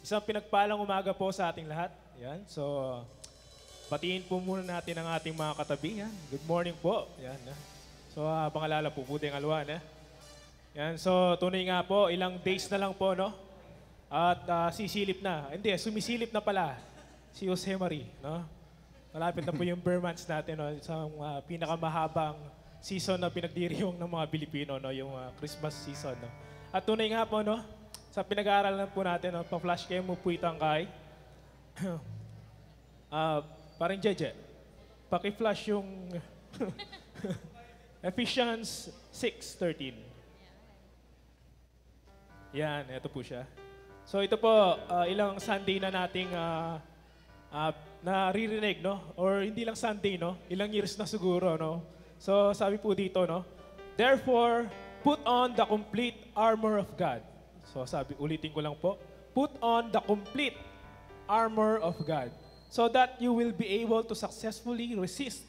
Isang pinagpalang umaga po sa ating lahat. Yan. So, batiin po muna natin ang ating mga katabi. Yan. Good morning po. Yan. So, pangalala po, buting alwan. Yan. So, tunay nga po, ilang days na lang po, no? At sisilip na. Hindi, sumisilip na pala si Jose Marie, no? Malapit na po yung bare months natin, no? Isang pinakamahabang season na pinagdiriwang ng mga Pilipino, no? Yung Christmas season, no? At tunay nga po, no? Sa pinag-aaralan po natin, no? Pa-flash kayo mo po itang kay. Parang Jeje, paki-flash yung Ephesians 6:13. Yan, ito po siya. So ito po, ilang Sunday na nating naririnig, no? Or hindi lang Sunday, no? Ilang years na siguro, no? So sabi po dito, no? Therefore, put on the complete armor of God. So sabi, ulitin ko lang po. Put on the complete armor of God so that you will be able to successfully resist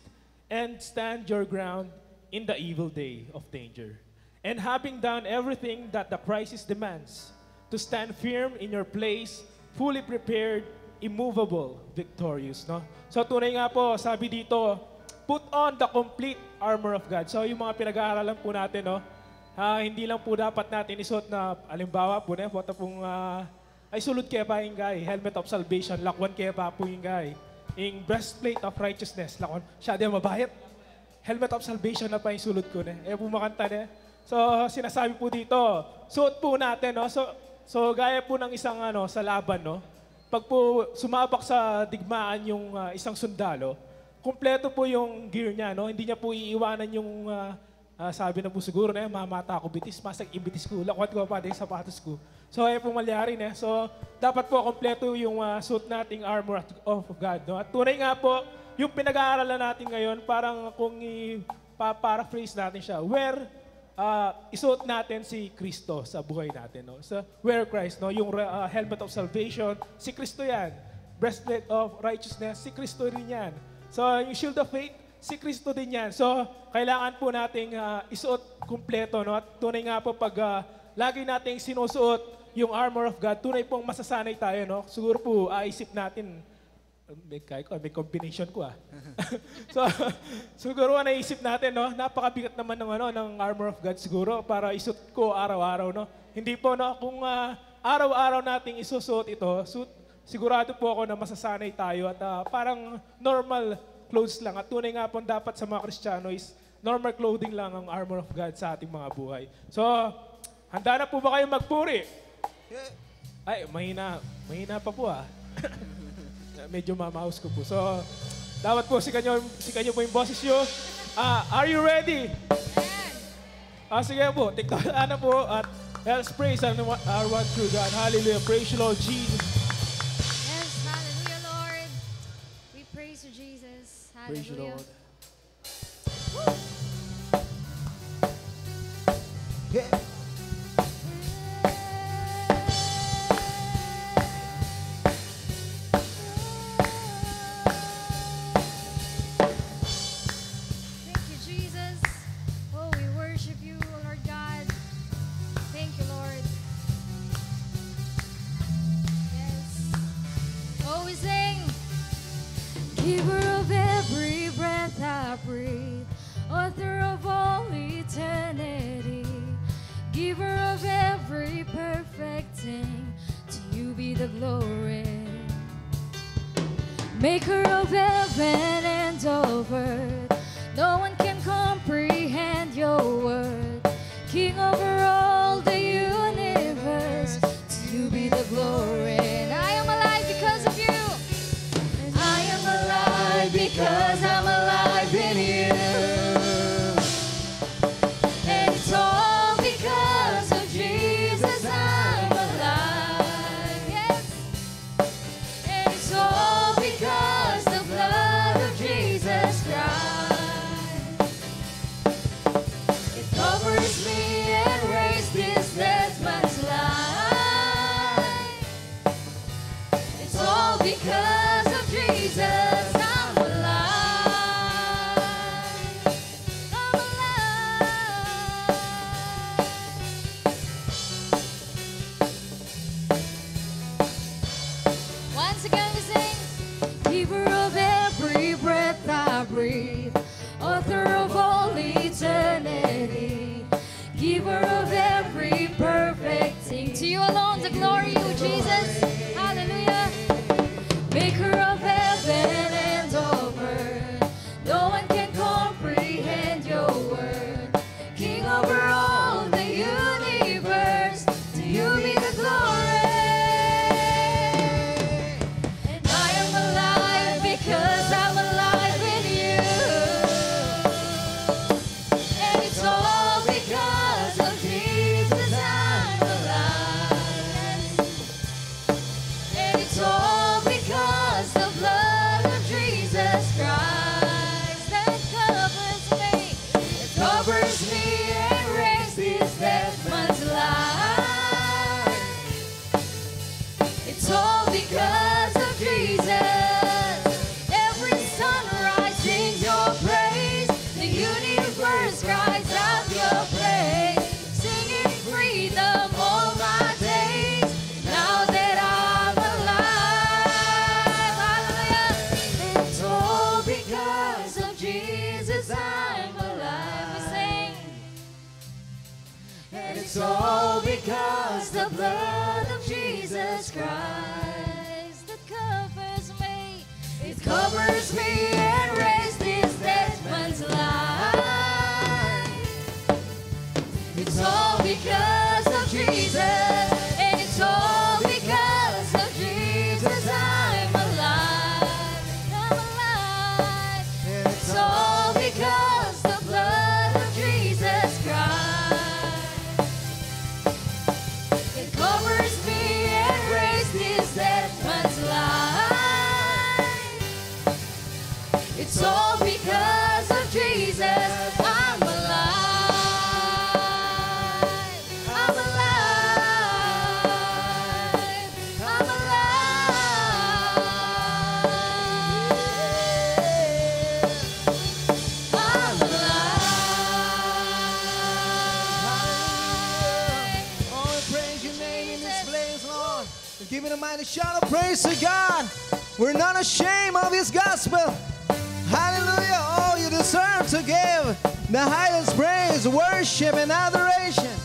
and stand your ground in the evil day of danger. And having done everything that the crisis demands, to stand firm in your place, fully prepared, immovable, victorious. No? So tunay nga po, sabi dito, put on the complete armor of God. So yung mga pinag-aaralan po natin, no? Hindi lang po dapat natin isuot na, alimbawa po na, foto pong, ay sulod kaya pa yung guy, helmet of salvation, lakwan kaya pa po yung guy, yung breastplate of righteousness, lakwan, siya din mabayat, helmet of salvation na pa yung sulod ko na, po makanta na. So sinasabi po dito, suot po natin, no? So gaya po ng isang sa laban, no? Pag po sumabak sa digmaan yung isang sundalo, kumpleto po yung gear niya, no? Hindi niya po iiwanan yung sabi na po siguro na mamata ako bitis, masag imbitis ko, lakwat ko pa din sapatos ko. So ay po malyari na. So dapat po kumpleto yung suit nating armor of God, no? At tunay nga po, yung pinag-aaralan natin ngayon, parang kung i-paraphrase natin siya, where isuot natin si Kristo sa buhay natin, no? So, wear Christ, no? Yung helmet of salvation, si Kristo yan. Breastplate of righteousness, si Kristo rin yan. So, yung shield of faith, si Kristo din yan. So, kailangan po nating isuot kumpleto, no? At tunay nga po pag lagi nating sinusuot yung armor of God, tunay pong masasanay tayo, no? Siguro po, isip natin, may combination ko So, siguro naisip natin, no? Napakabigat naman ng armor of God siguro para isuot ko araw-araw, no? Hindi po, no? Kung araw-araw nating isusuot ito, sigurado po ako na masasanay tayo at parang normal clothes lang. At tunay nga po dapat sa mga Kristiyano is normal clothing lang ang armor of God sa ating mga buhay. So, handa na po ba kayo magpuri? Ay, mahina pa po medyo mamaus ko po. So, dapat po si kanyo po yung boses nyo. Are you ready? Sige po, tiktaan na po at let's praise our one true God. Hallelujah. Praise you, Lord Jesus. Yes, hallelujah, Lord. We praise you, Jesus. Hallelujah. Praise you, Lord. Yeah. Thank you, Jesus. Oh, we worship you, Lord God. Thank you, Lord. Yes. Oh, we sing. Giver of every breath I breathe, author of all eternity, giver of every perfect thing, to you be the glory. Maker of heaven and of earth, no one can comprehend your word. King over all the universe, to you be the glory. And I am alive because of you. I am alive because I'm alive in you. And it's all because of Jesus I'm alive. Yes. And it's all because the blood of Jesus Christ. It covers me and raised this dead man's life. It's all because of Jesus I'm alive. maker of heaven and of earth. No one can comprehend your word. King over all the universe, to you be the glory. And I am alive because I'm alive in you. And it's all because of Jesus I'm alive. And it's all because the blood of Jesus Christ that covers me and raised this dead man's life. It's all because of Jesus. Every sunrise sings your praise. The universe cries out your praise. Singing freedom all my days. Now that I'm alive, hallelujah. It's all because of Jesus I'm alive. We sing. And it's all because the blood of Jesus Christ that covers me. It covers me and raised this dead man's life. It's all because of Jesus. And it's all because of Jesus I'm alive. I'm alive. And it's all because the blood of Jesus Christ. It covers me and raised this dead man's life. It's all because of Jesus I'm alive. I'm alive. I'm alive. I'm alive. Oh, we praise your name in this place, Lord. We're giving a mighty shout of praise to God. We're not ashamed of His gospel. Hallelujah. Oh, you deserve to give the highest praise, worship, and adoration.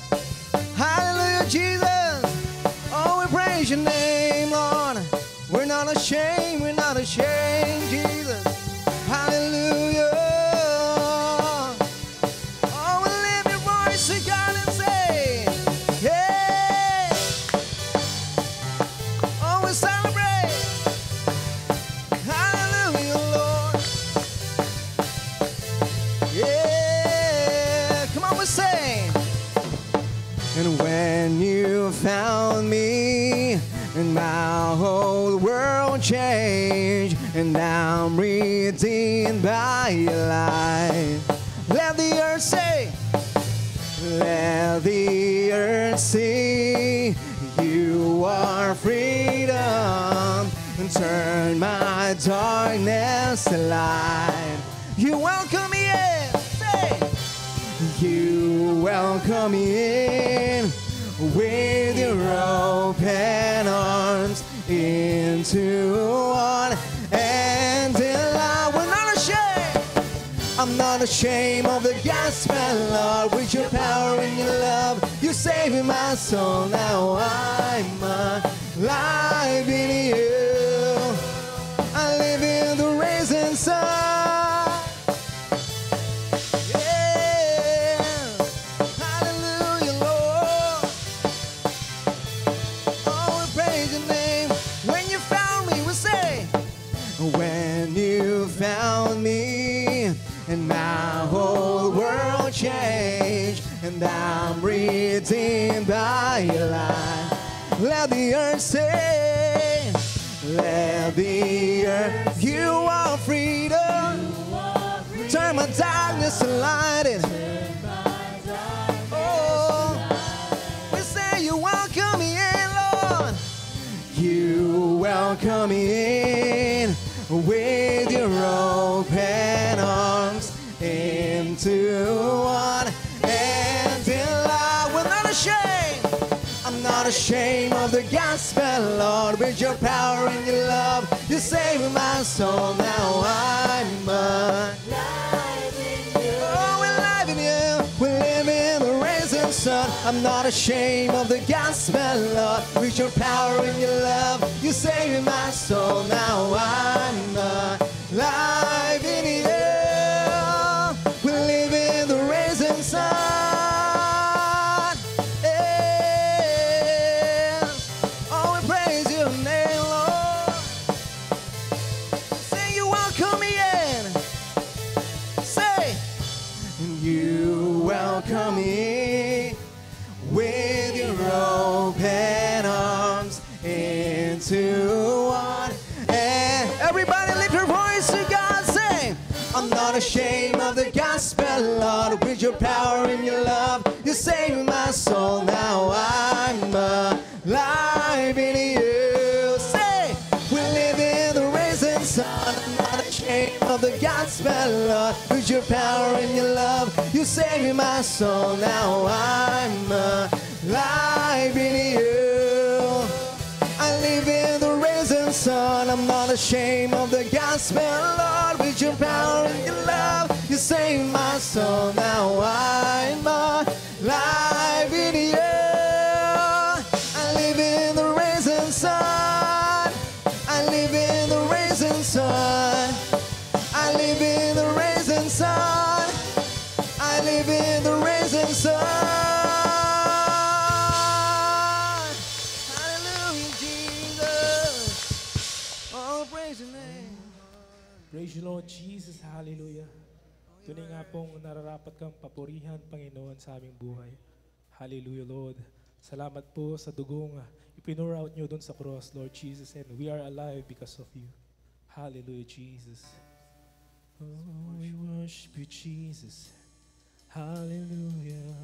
Hallelujah, Jesus. Oh, we praise your name, Lord. We're not ashamed, Jesus. Hallelujah. Oh, we lift your voice to God and say, hey. Oh, we celebrate. Hallelujah, Lord. Yeah, come on, we sing. And when you found me, and my whole world changed, and I'm redeemed by your light. Let the earth say, let the earth see, you are freedom, and turn my darkness to light. You welcome me in, say, you welcome me in with your open arms into one, and till I will not ashamed. I'm not ashamed of the gospel, Lord. With your power and your love, you're saving my soul. Now I'm alive in you. I live in the risen sun. Yeah. Hallelujah, Lord. Oh, we praise your name. When you found me, we say, when you found me, and my whole world changed, and I'm redeemed by your light. Let the earth say, let the earth, you are freedom. Turn my darkness to light. Oh, we say you welcome me in, Lord. You welcome me in with your open arms into one, and till I will not ashamed. I'm not ashamed of the gospel, Lord. With your power and your love, you're saving my soul. Now I'm alive in you. Oh, we're alive in you. We live in the risen sun. I'm I'm not ashamed of the gospel, Lord. With your power and your love, you saved my soul. Now I'm alive in you. We live in the risen sun. Yeah. Oh, we praise your name, Lord. Say you welcome me in. Say, you welcome me with your open arms into one. And everybody lift your voice to God, say, I'm not ashamed of the gospel, Lord. With your power and your love, you saved my soul. Now I'm alive in you. Say, we live in the risen sun. I'm not ashamed of the gospel, Lord. With your power and your love, you saved my soul. Now I'm alive in you. I live in the risen sun. I'm not ashamed of the gospel, Lord. With your power and your love, you saved my soul. Now I'm alive in you. I live in the risen sun. I live in the risen sun. I live in the risen sun. I live in the risen sun. Hallelujah, Jesus. Oh, praise your name. Praise you, Lord Jesus. Hallelujah. Tunay nga pong nararapat kang papurihan, Panginoon, sa aming buhay. Hallelujah, Lord. Salamat po sa dugong ipinur out nyo doon sa cross, Lord Jesus. And we are alive because of you. Hallelujah, Jesus. Oh, we worship you, Jesus. Hallelujah.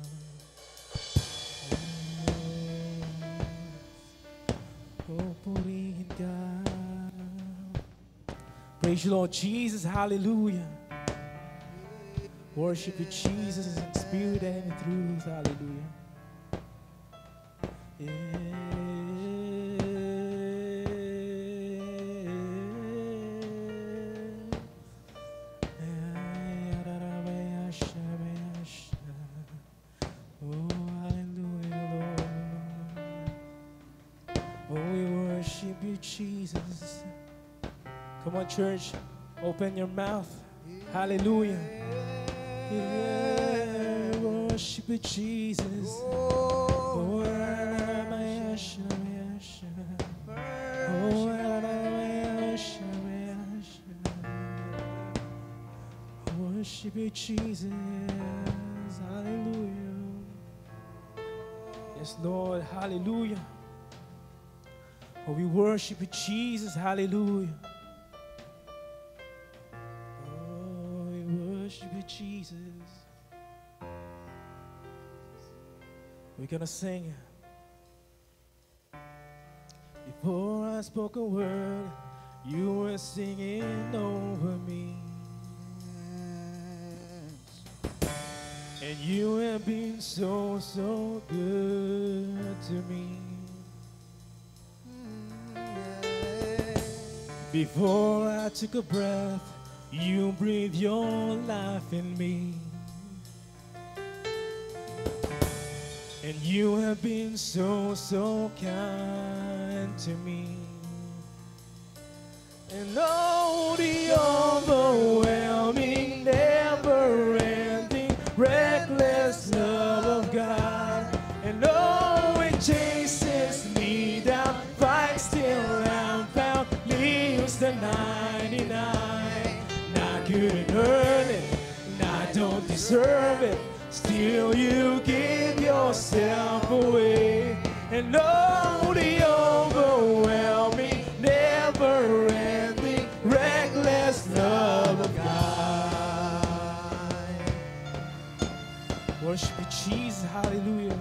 Oh, purihin ka. Praise you, Lord Jesus. Hallelujah. Worship you, Jesus, in spirit and in truth. Hallelujah. Oh, hallelujah, Lord. Oh, we worship you, Jesus. Come on, church. Open your mouth. Hallelujah. Yeah, worship you, Jesus. Oh, worship you, Jesus. Hallelujah. Yes, Lord. Hallelujah. Oh, we worship you, Jesus. Hallelujah. Worship you, Jesus. We're gonna sing. Before I spoke a word, you were singing over me. And you have been so, so good to me. Before I took a breath, you breathe your life in me. And you have been so, so kind to me. And oh, the overwhelming, never-ending, reckless love of God. And oh, it chases me down, fights till I'm found, leaves the 99. Couldn't earn it, and I don't deserve it. Still you give yourself away. And oh, the overwhelming, never-ending, reckless love of God. Worship you, Jesus. Hallelujah.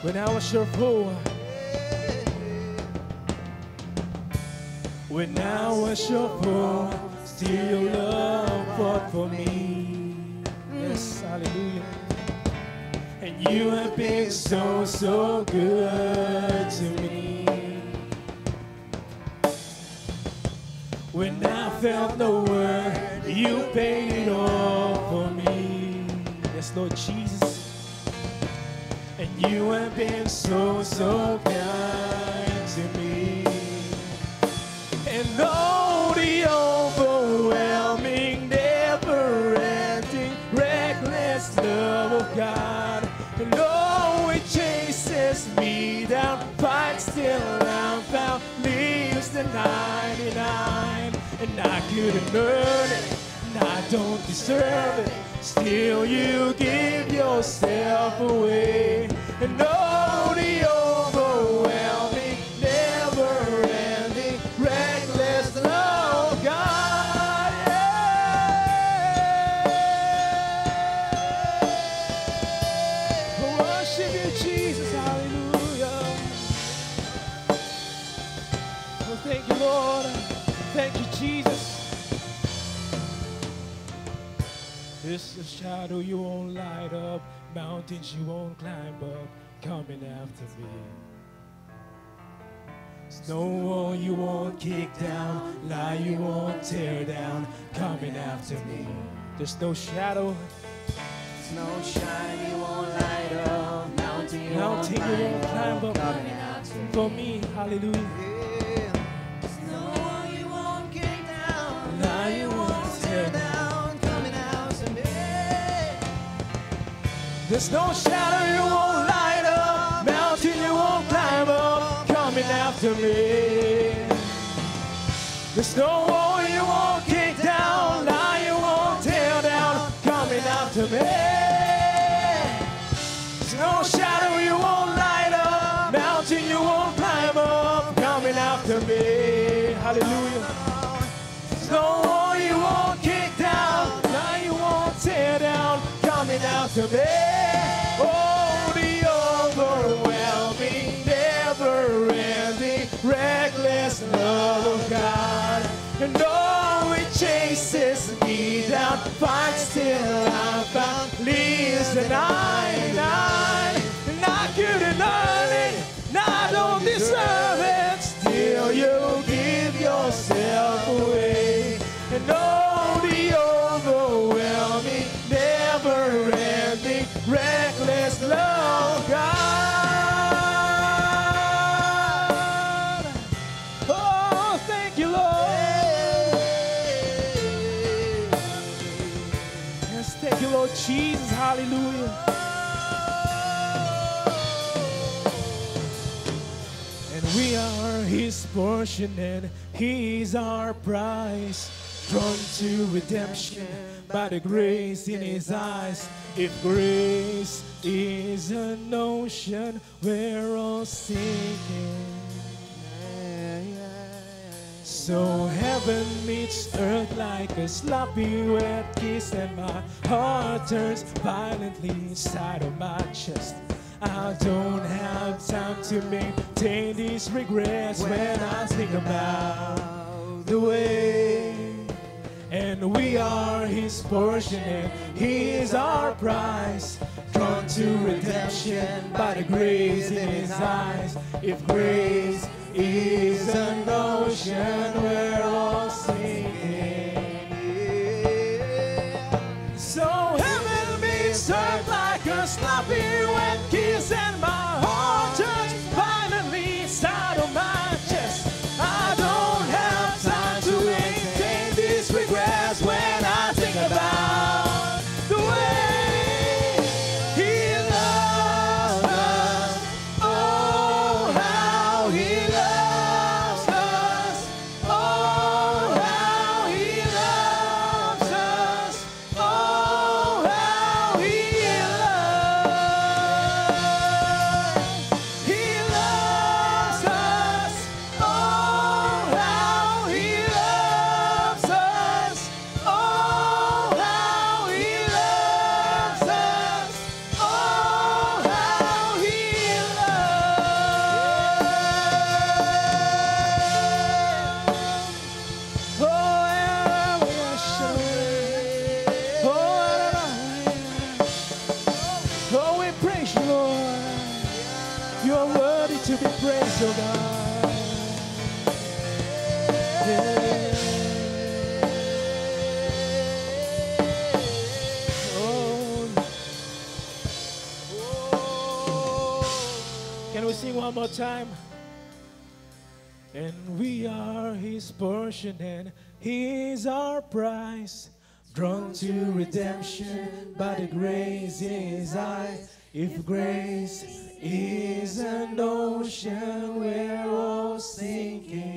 When I was your fool, when I was your fool, still your love fought for me. Yes, hallelujah. And you have been so, so good to me. When I felt no word, you paid it all for me. Yes, Lord Jesus. And you have been so, so kind to me. And oh, the overwhelming, never-ending, reckless love of God. And oh, it chases me down, fights till I'm found, leaves the 99. And I couldn't earn it, and I don't deserve it. Still you give yourself away. And oh, the overwhelming, never-ending, reckless love of God. Yeah. I worship you, Jesus. Hallelujah. Oh, thank you, Lord. Thank you, Jesus. This is shadow you won't light up, mountains you won't climb up, coming after me. Snow wall you won't kick down, lie you won't tear down, coming after me. There's no shadow, There's no shine you won't light up, mountain you won't mountain you won't climb up, coming after me. for me. Hallelujah. Yeah. There's no wall you won't kick down, Lie you won't tear down, coming after me. There's no shadow you won't light up, mountain you won't climb up, coming after me. There's no wall you won't kick down, lie you won't tear down, coming after me. There's no shadow you won't light up, mountain you won't climb up, coming after me. Hallelujah. There's no wall you won't kick down, lie you won't tear down, coming after me. Oh, the overwhelming, never-ending, reckless love of God. And oh, it chases me down, fights till I'm found, leaves the 99. And I couldn't earn it, and I don't deserve it. Still you give yourself away. And oh, the overwhelming, never-ending, reckless love of God. Oh, thank you, Lord. Yes, thank you, Lord Jesus. Hallelujah. And we are His portion, and He's our prize. Drawn to redemption by the grace in His eyes. If grace is an ocean, we're all sinking. So heaven meets earth like a sloppy wet kiss, and my heart turns violently inside of my chest. I don't have time to maintain these regrets when I think about the way. And we are His portion, and He is our prize. Drawn to redemption by the grace in His eyes. If grace is an ocean, we're all sinking. So heaven meets earth like a sloppy wet kiss, and my heart turns violently inside of my chest. I don't have time to maintain these regrets when I think about the way He loves us. Oh, how He loves us. Oh, how He loves us. Oh, how He loves us. Oh, how He loves us. Oh, how He loves us. Oh, how He loves. Oh, we praise you, Lord. You are worthy to be praised, oh God. Yeah. Can we sing one more time? And we are His portion and He is our prize. Drawn to redemption by the grace in His eyes. If grace is an ocean, we're all sinking.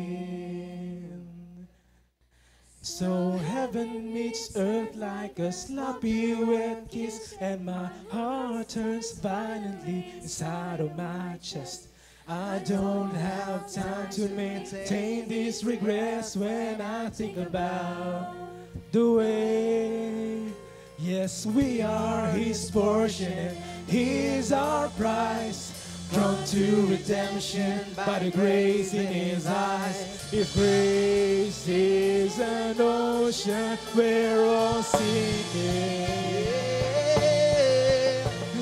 So heaven meets earth like a sloppy wet kiss, and my heart turns violently inside of my chest. I don't have time to maintain these regrets when I think about the way. Yes, we are His portion and He is our prize. Drawn to redemption by the grace in His eyes. If grace is an ocean, we're all sinking.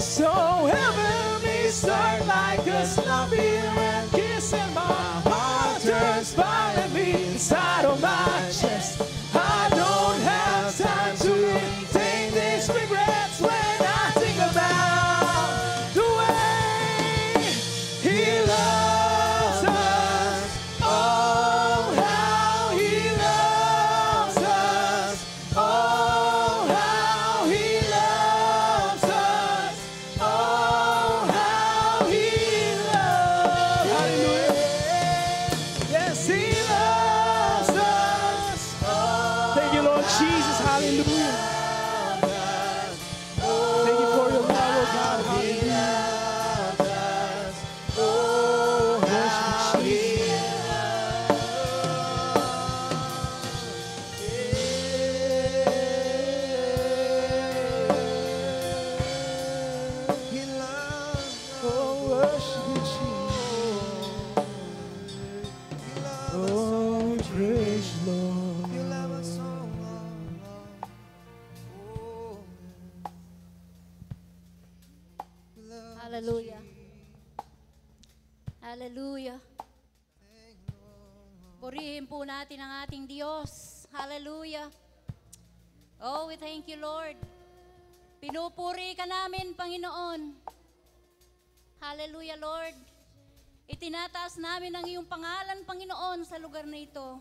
So heaven meets earth like a sloppy wet kiss, and my heart turns violently inside of my chest. I don't have time to maintain these regrets when I think about the way He loves us. Oh, how He loves us. Oh, how He loves us. Oh, how He loves. Hallelujah. Yes, He loves us. Thank you, Lord Jesus. Hallelujah. Thank you for your love, oh God. Hallelujah. Oh, worship you, Jesus. He loves Oh, worship you, Jesus. Oh, we praise you, Lord. You love us so. Hallelujah. Hallelujah. Purihin po natin ang ating Diyos. Hallelujah. Oh, we thank you, Lord. Pinupuri ka namin, Panginoon. Hallelujah, Lord. Itinataas namin ang iyong pangalan, Panginoon, sa lugar na ito.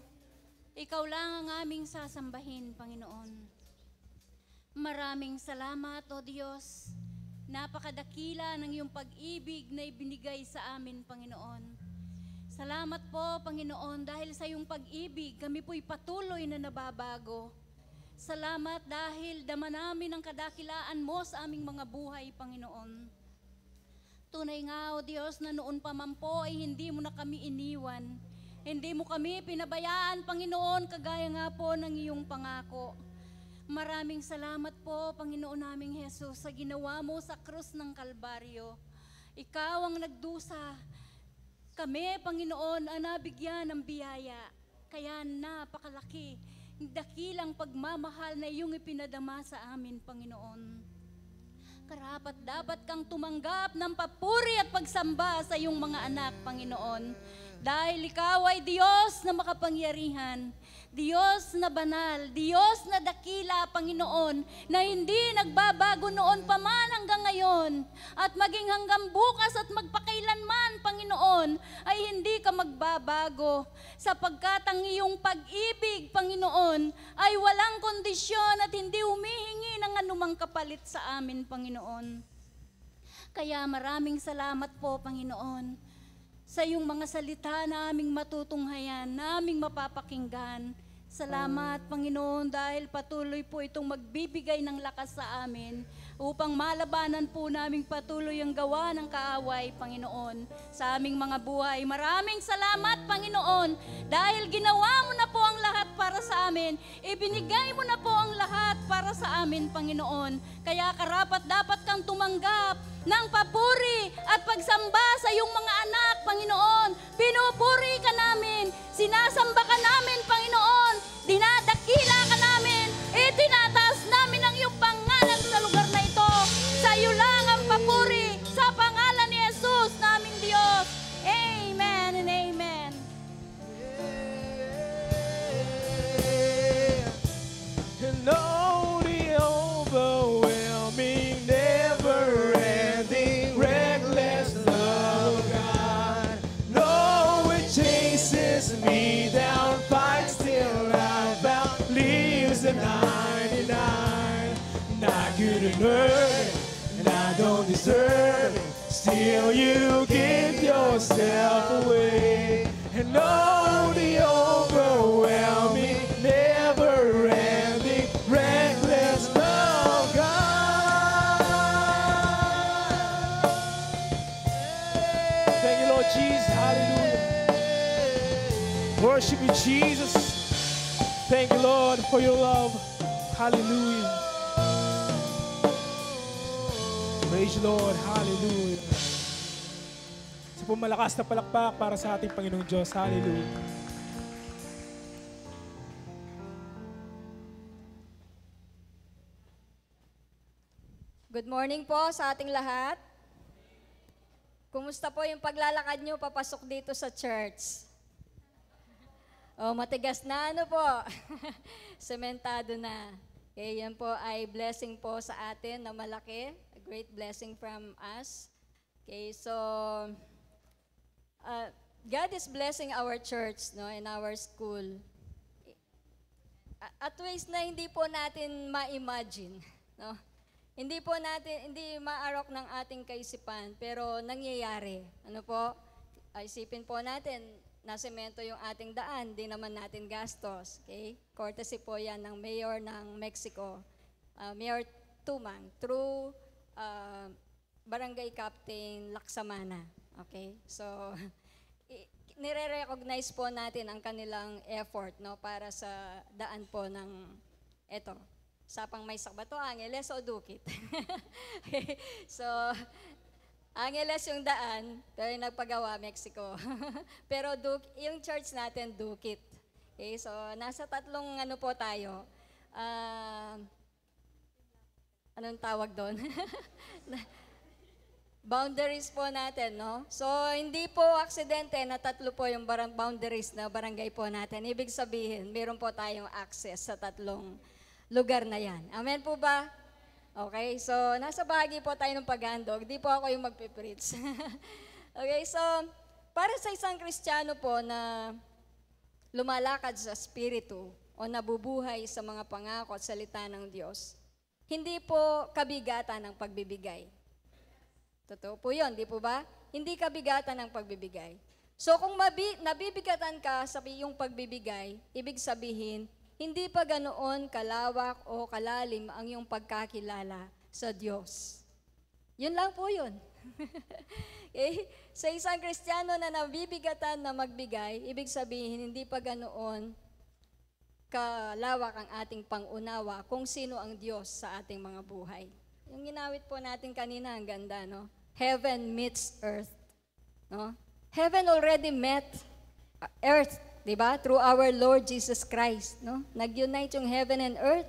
Ikaw lang ang aming sasambahin, Panginoon. Maraming salamat, O Diyos. Napakadakila ng iyong pag-ibig na ibinigay sa amin, Panginoon. Salamat po, Panginoon, dahil sa iyong pag-ibig, kami po'y patuloy na nababago. Salamat dahil dama namin ang kadakilaan mo sa aming mga buhay, Panginoon. Tunay nga, O Diyos, na noon pa man po ay hindi mo na kami iniwan. Hindi mo kami pinabayaan, Panginoon, kagaya nga po ng iyong pangako. Maraming salamat po, Panginoon naming Jesus, sa ginawa mo sa krus ng Kalbaryo. Ikaw ang nagdusa. Kami, Panginoon, ang nabigyan ng biyaya. Kaya napakalaki, dakilang pagmamahal na iyong ipinadama sa amin, Panginoon. Karapat dapat kang tumanggap ng papuri at pagsamba sa iyong mga anak, Panginoon. Dahil ikaw ay Diyos na makapangyarihan, Diyos na banal, Diyos na dakila, Panginoon, na hindi nagbabago noon pa man hanggang ngayon, at maging hanggang bukas at magpakailanman, Panginoon, ay hindi ka magbabago, sapagkat ang iyong pag-ibig, Panginoon, ay walang kondisyon at hindi humihingi ng anumang kapalit sa amin, Panginoon. Kaya maraming salamat po, Panginoon, sa iyong mga salita na aming matutunghayan, na aming mapapakinggan. Salamat, Panginoon, dahil patuloy po itong magbibigay ng lakas sa amin upang malabanan po namin patuloy ang gawa ng kaaway, Panginoon, sa aming mga buhay. Maraming salamat, Panginoon, dahil ginawa mo na po ang lahat para sa amin. Ibinigay mo na po ang lahat para sa amin, Panginoon. Kaya karapat dapat kang tumanggap ng papuri at pagsamba sa iyong mga anak, Panginoon. Pinupuri ka namin, sinasamba ka namin, Panginoon, dinadakila ka namin, itinataas namin ang iyong pangalan sa lugar na ito. Sa iyo lang ang papuri, sa pangalan ni Jesus, naming Diyos. Amen and amen. And oh, the overwhelming, never-ending, reckless love of God. Will you give yourself away and know the overwhelming, never-ending, reckless love of God? Thank you, Lord Jesus. Hallelujah. Worship you, Jesus. Thank you, Lord, for your love. Hallelujah. Praise the Lord. Hallelujah. Sa po malakas na palakpak para sa ating Panginoong Diyos. Hallelujah. Good morning po sa ating lahat. Kumusta po yung paglalakad nyo papasok dito sa church? Oh, matigas na ano po? Sementado na. Okay, yan po ay blessing po sa atin na malaki. A great blessing from us. Okay, so God is blessing our church, no, and our school. At ways na hindi po natin ma-imagine, no? Hindi maarok ng ating kaisipan, pero nangyayari. Ano po? Isipin po natin, nasemento yung ating daan, di naman natin gastos. Okay? Courtesy po yan ng Mayor ng Mexico, Mayor Tumang, through Barangay Captain Laksamana. Okay? So, nire-recognize po natin ang kanilang effort, no, para sa daan po ng eto. Sapang may sakbato, Angeles o Dukit. Okay. So, Angeles yung daan, pero yung nagpagawa, Mexico. Pero yung church natin, Dukit. Okay, so nasa tatlong ano po tayo. Anong tawag doon? Boundaries po natin, no? So, hindi po aksidente na tatlo po yung boundaries na barangay po natin. Ibig sabihin, meron po tayong access sa tatlong lugar na yan. Amen po ba? Okay, so nasa bahagi po tayo ng paghandog. Di po ako yung magpipreach. Okay, so para sa isang Kristiyano po na lumalakad sa Espiritu o nabubuhay sa mga pangako at salita ng Diyos, hindi po kabigatan ng pagbibigay. Totoo po yun, di po ba? Hindi kabigatan ng pagbibigay. So kung nabibigatan ka sa iyong pagbibigay, ibig sabihin, hindi pa ganoon kalawak o kalalim ang iyong pagkakilala sa Diyos. Yun lang po yun. Okay? Sa isang Kristiyano na nabibigatan na magbigay, ibig sabihin, hindi pa ganoon kalawak ang ating pangunawa kung sino ang Diyos sa ating mga buhay. Yung ginawit po natin kanina, ang ganda, no? Heaven meets earth. No? Heaven already met earth. Diba? Through our Lord Jesus Christ, no? Nag-unite yung heaven and earth,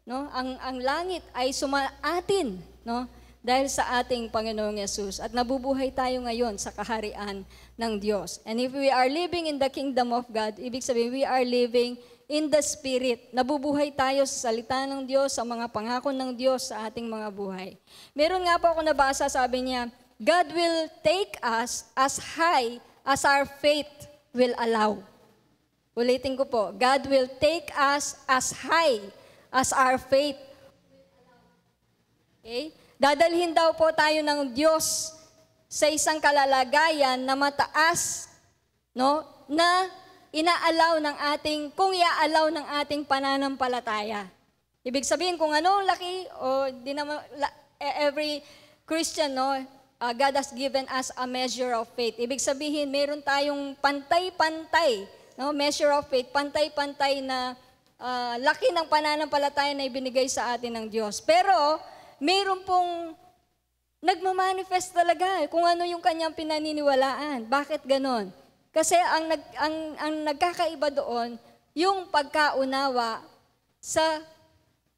no? Ang langit ay sumaatin, no? Dahil sa ating Panginoong Yesus. At nabubuhay tayo ngayon sa kaharian ng Diyos. And if we are living in the kingdom of God, ibig sabihin we are living in the Spirit. Nabubuhay tayo sa salita ng Diyos, sa mga pangako ng Diyos sa ating mga buhay. Meron nga po ako nabasa, sabi niya, God will take us as high as our faith will allow. Ulitin ko po, God will take us as high as our faith. Okay? Dadalhin daw po tayo ng Diyos sa isang kalalagayan na mataas, no? Na inaalaw ng ating, kung iaalaw ng ating pananampalataya. Ibig sabihin, kung ano laki, o di naman, every Christian, no? God has given us a measure of faith. Ibig sabihin, meron tayong pantay-pantay, no, measure of faith, pantay-pantay na laki ng pananampalataya na ibinigay sa atin ng Diyos. Pero, mayroon pong nagmamanifest talaga kung ano yung kanyang pinaniniwalaan. Bakit ganon? Kasi ang nagkakaiba doon, yung pagkaunawa sa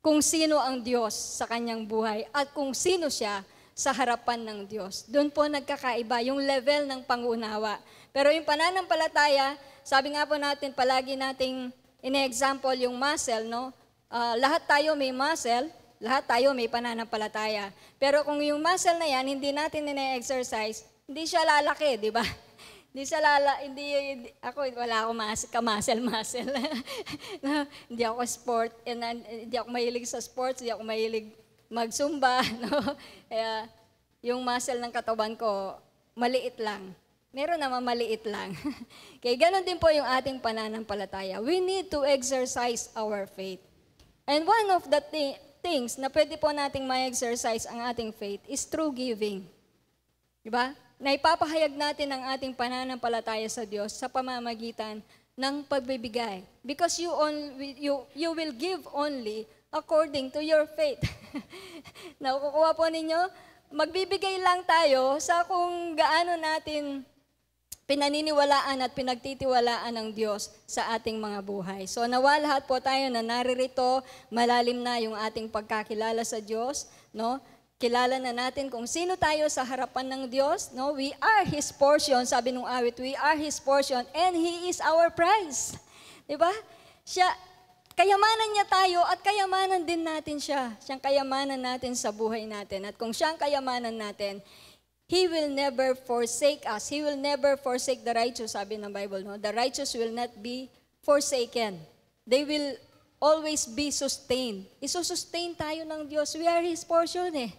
kung sino ang Diyos sa kanyang buhay at kung sino siya sa harapan ng Diyos. Doon po nagkakaiba yung level ng pangunawa. Pero yung pananampalataya, sabi nga po natin, palagi nating ine-example yung muscle, no? Lahat tayo may muscle, lahat tayo may pananampalataya. Pero kung yung muscle na yan, hindi natin ine-exercise, hindi siya lalaki, di ba? Ako, wala akong ka-muscle. No, hindi ako sport, hindi ako mahilig sa sports, hindi ako mahilig mag-zumba, no? yung muscle ng katawan ko, maliit lang. Meron naman maliit lang. Kaya ganun din po yung ating pananampalataya. We need to exercise our faith. And one of the things na pwede po nating ma-exercise ang ating faith is through giving. Diba? Na ipapahayag natin ang ating pananampalataya sa Diyos sa pamamagitan ng pagbibigay. Because you will give only according to your faith. Nakukuha po ninyo? Magbibigay lang tayo sa kung gaano natin pinaniniwalaan at pinagtitiwalaan ng Diyos sa ating mga buhay. So nawa lahat po tayo na naririto, malalim na yung ating pagkakilala sa Diyos, no? Kilala na natin kung sino tayo sa harapan ng Diyos, no? We are His portion, sabi nung awit, we are His portion and He is our prize. 'Di ba? Kayamanan niya tayo at kayamanan din natin siya. Siyang kayamanan natin sa buhay natin. At kung siyang kayamanan natin, He will never forsake us. He will never forsake the righteous, sabi ng Bible. No? The righteous will not be forsaken. They will always be sustained. Isusustain tayo ng Diyos. We are His portion eh.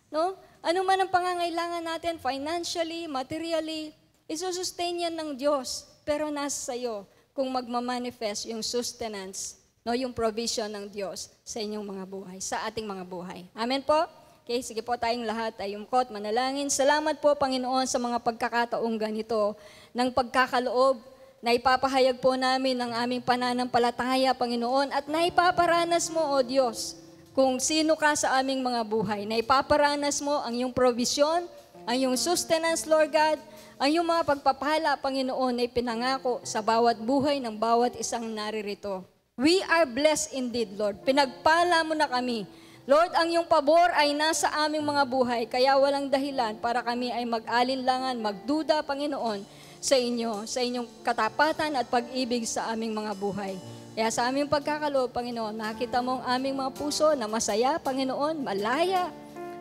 No? Ano man ang pangangailangan natin, financially, materially, isusustain yan ng Diyos. Pero nasa sayo kung magmamanifest yung sustenance, no, yung provision ng Diyos sa inyong mga buhay, sa ating mga buhay. Amen po? Okay, sige po tayong lahat ay umkot, manalangin. Salamat po, Panginoon, sa mga pagkakataong ganito ng pagkakaloob na ipapahayag po namin ang aming pananampalataya, Panginoon, at naipaparanas mo, O Diyos, kung sino ka sa aming mga buhay. Naipaparanas mo ang iyong provision, ang iyong sustenance, Lord God, ang iyong mga pagpapala, Panginoon, ay pinangako sa bawat buhay ng bawat isang naririto. We are blessed indeed, Lord. Pinagpala mo na kami. Lord, ang iyong pabor ay nasa aming mga buhay, kaya walang dahilan para kami ay mag-alinlangan, magduda, Panginoon, sa inyo, sa inyong katapatan at pag-ibig sa aming mga buhay. Kaya sa aming pagkakaloob, Panginoon, nakita mo ang aming mga puso na masaya, Panginoon, malaya,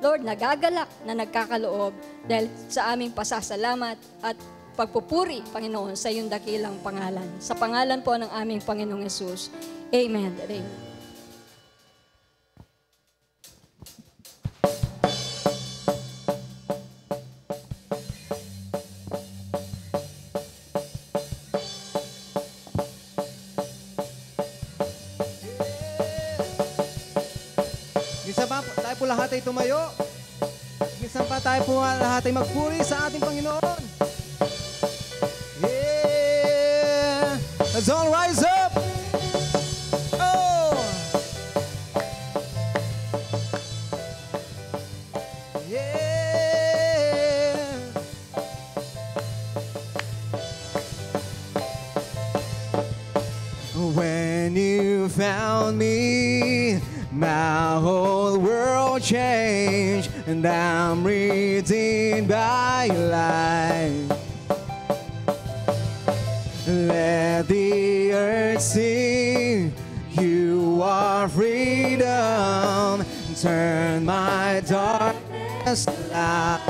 Lord, nagagalak na nagkakaloob dahil sa aming pasasalamat at pagpupuri, Panginoon, sa iyong dakilang pangalan. Sa pangalan po ng aming Panginoong Yesus. Amen. Amen. Minsan pa tayo po lahat ay tumayo. Minsan pa tayo po lahat ay magpuri sa ating Panginoon. Yeah! Let's all rise up! Oh! Yeah! When you found me, my whole world changed, and I'm redeemed by your light. Let the earth sing, you are freedom. Turn my darkness to light.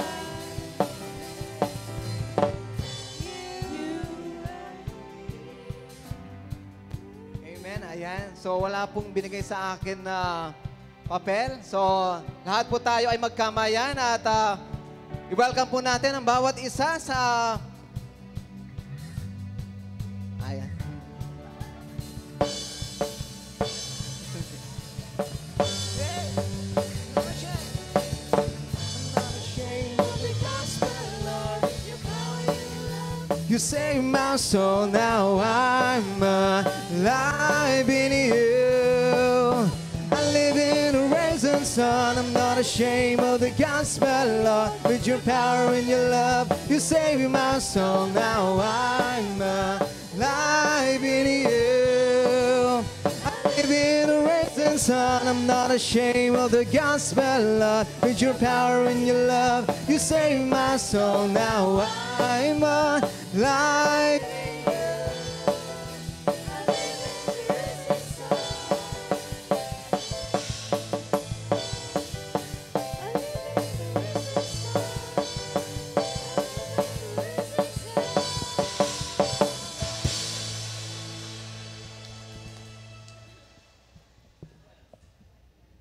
Amen, ayan. So wala pong binigay sa akin na papel. So lahat po tayo ay magkamayan at i-welcome po natin ang bawat isa sa... Ayan. You saved my soul, now I'm alive in you. I live in a risen sun, I'm not ashamed of the gospel, Lord. With your power and your love, you saved my soul, now I'm alive in you. I live in a risen sun, I'm not ashamed of the gospel, Lord. With your power and your love, you saved my soul, now I'm alive.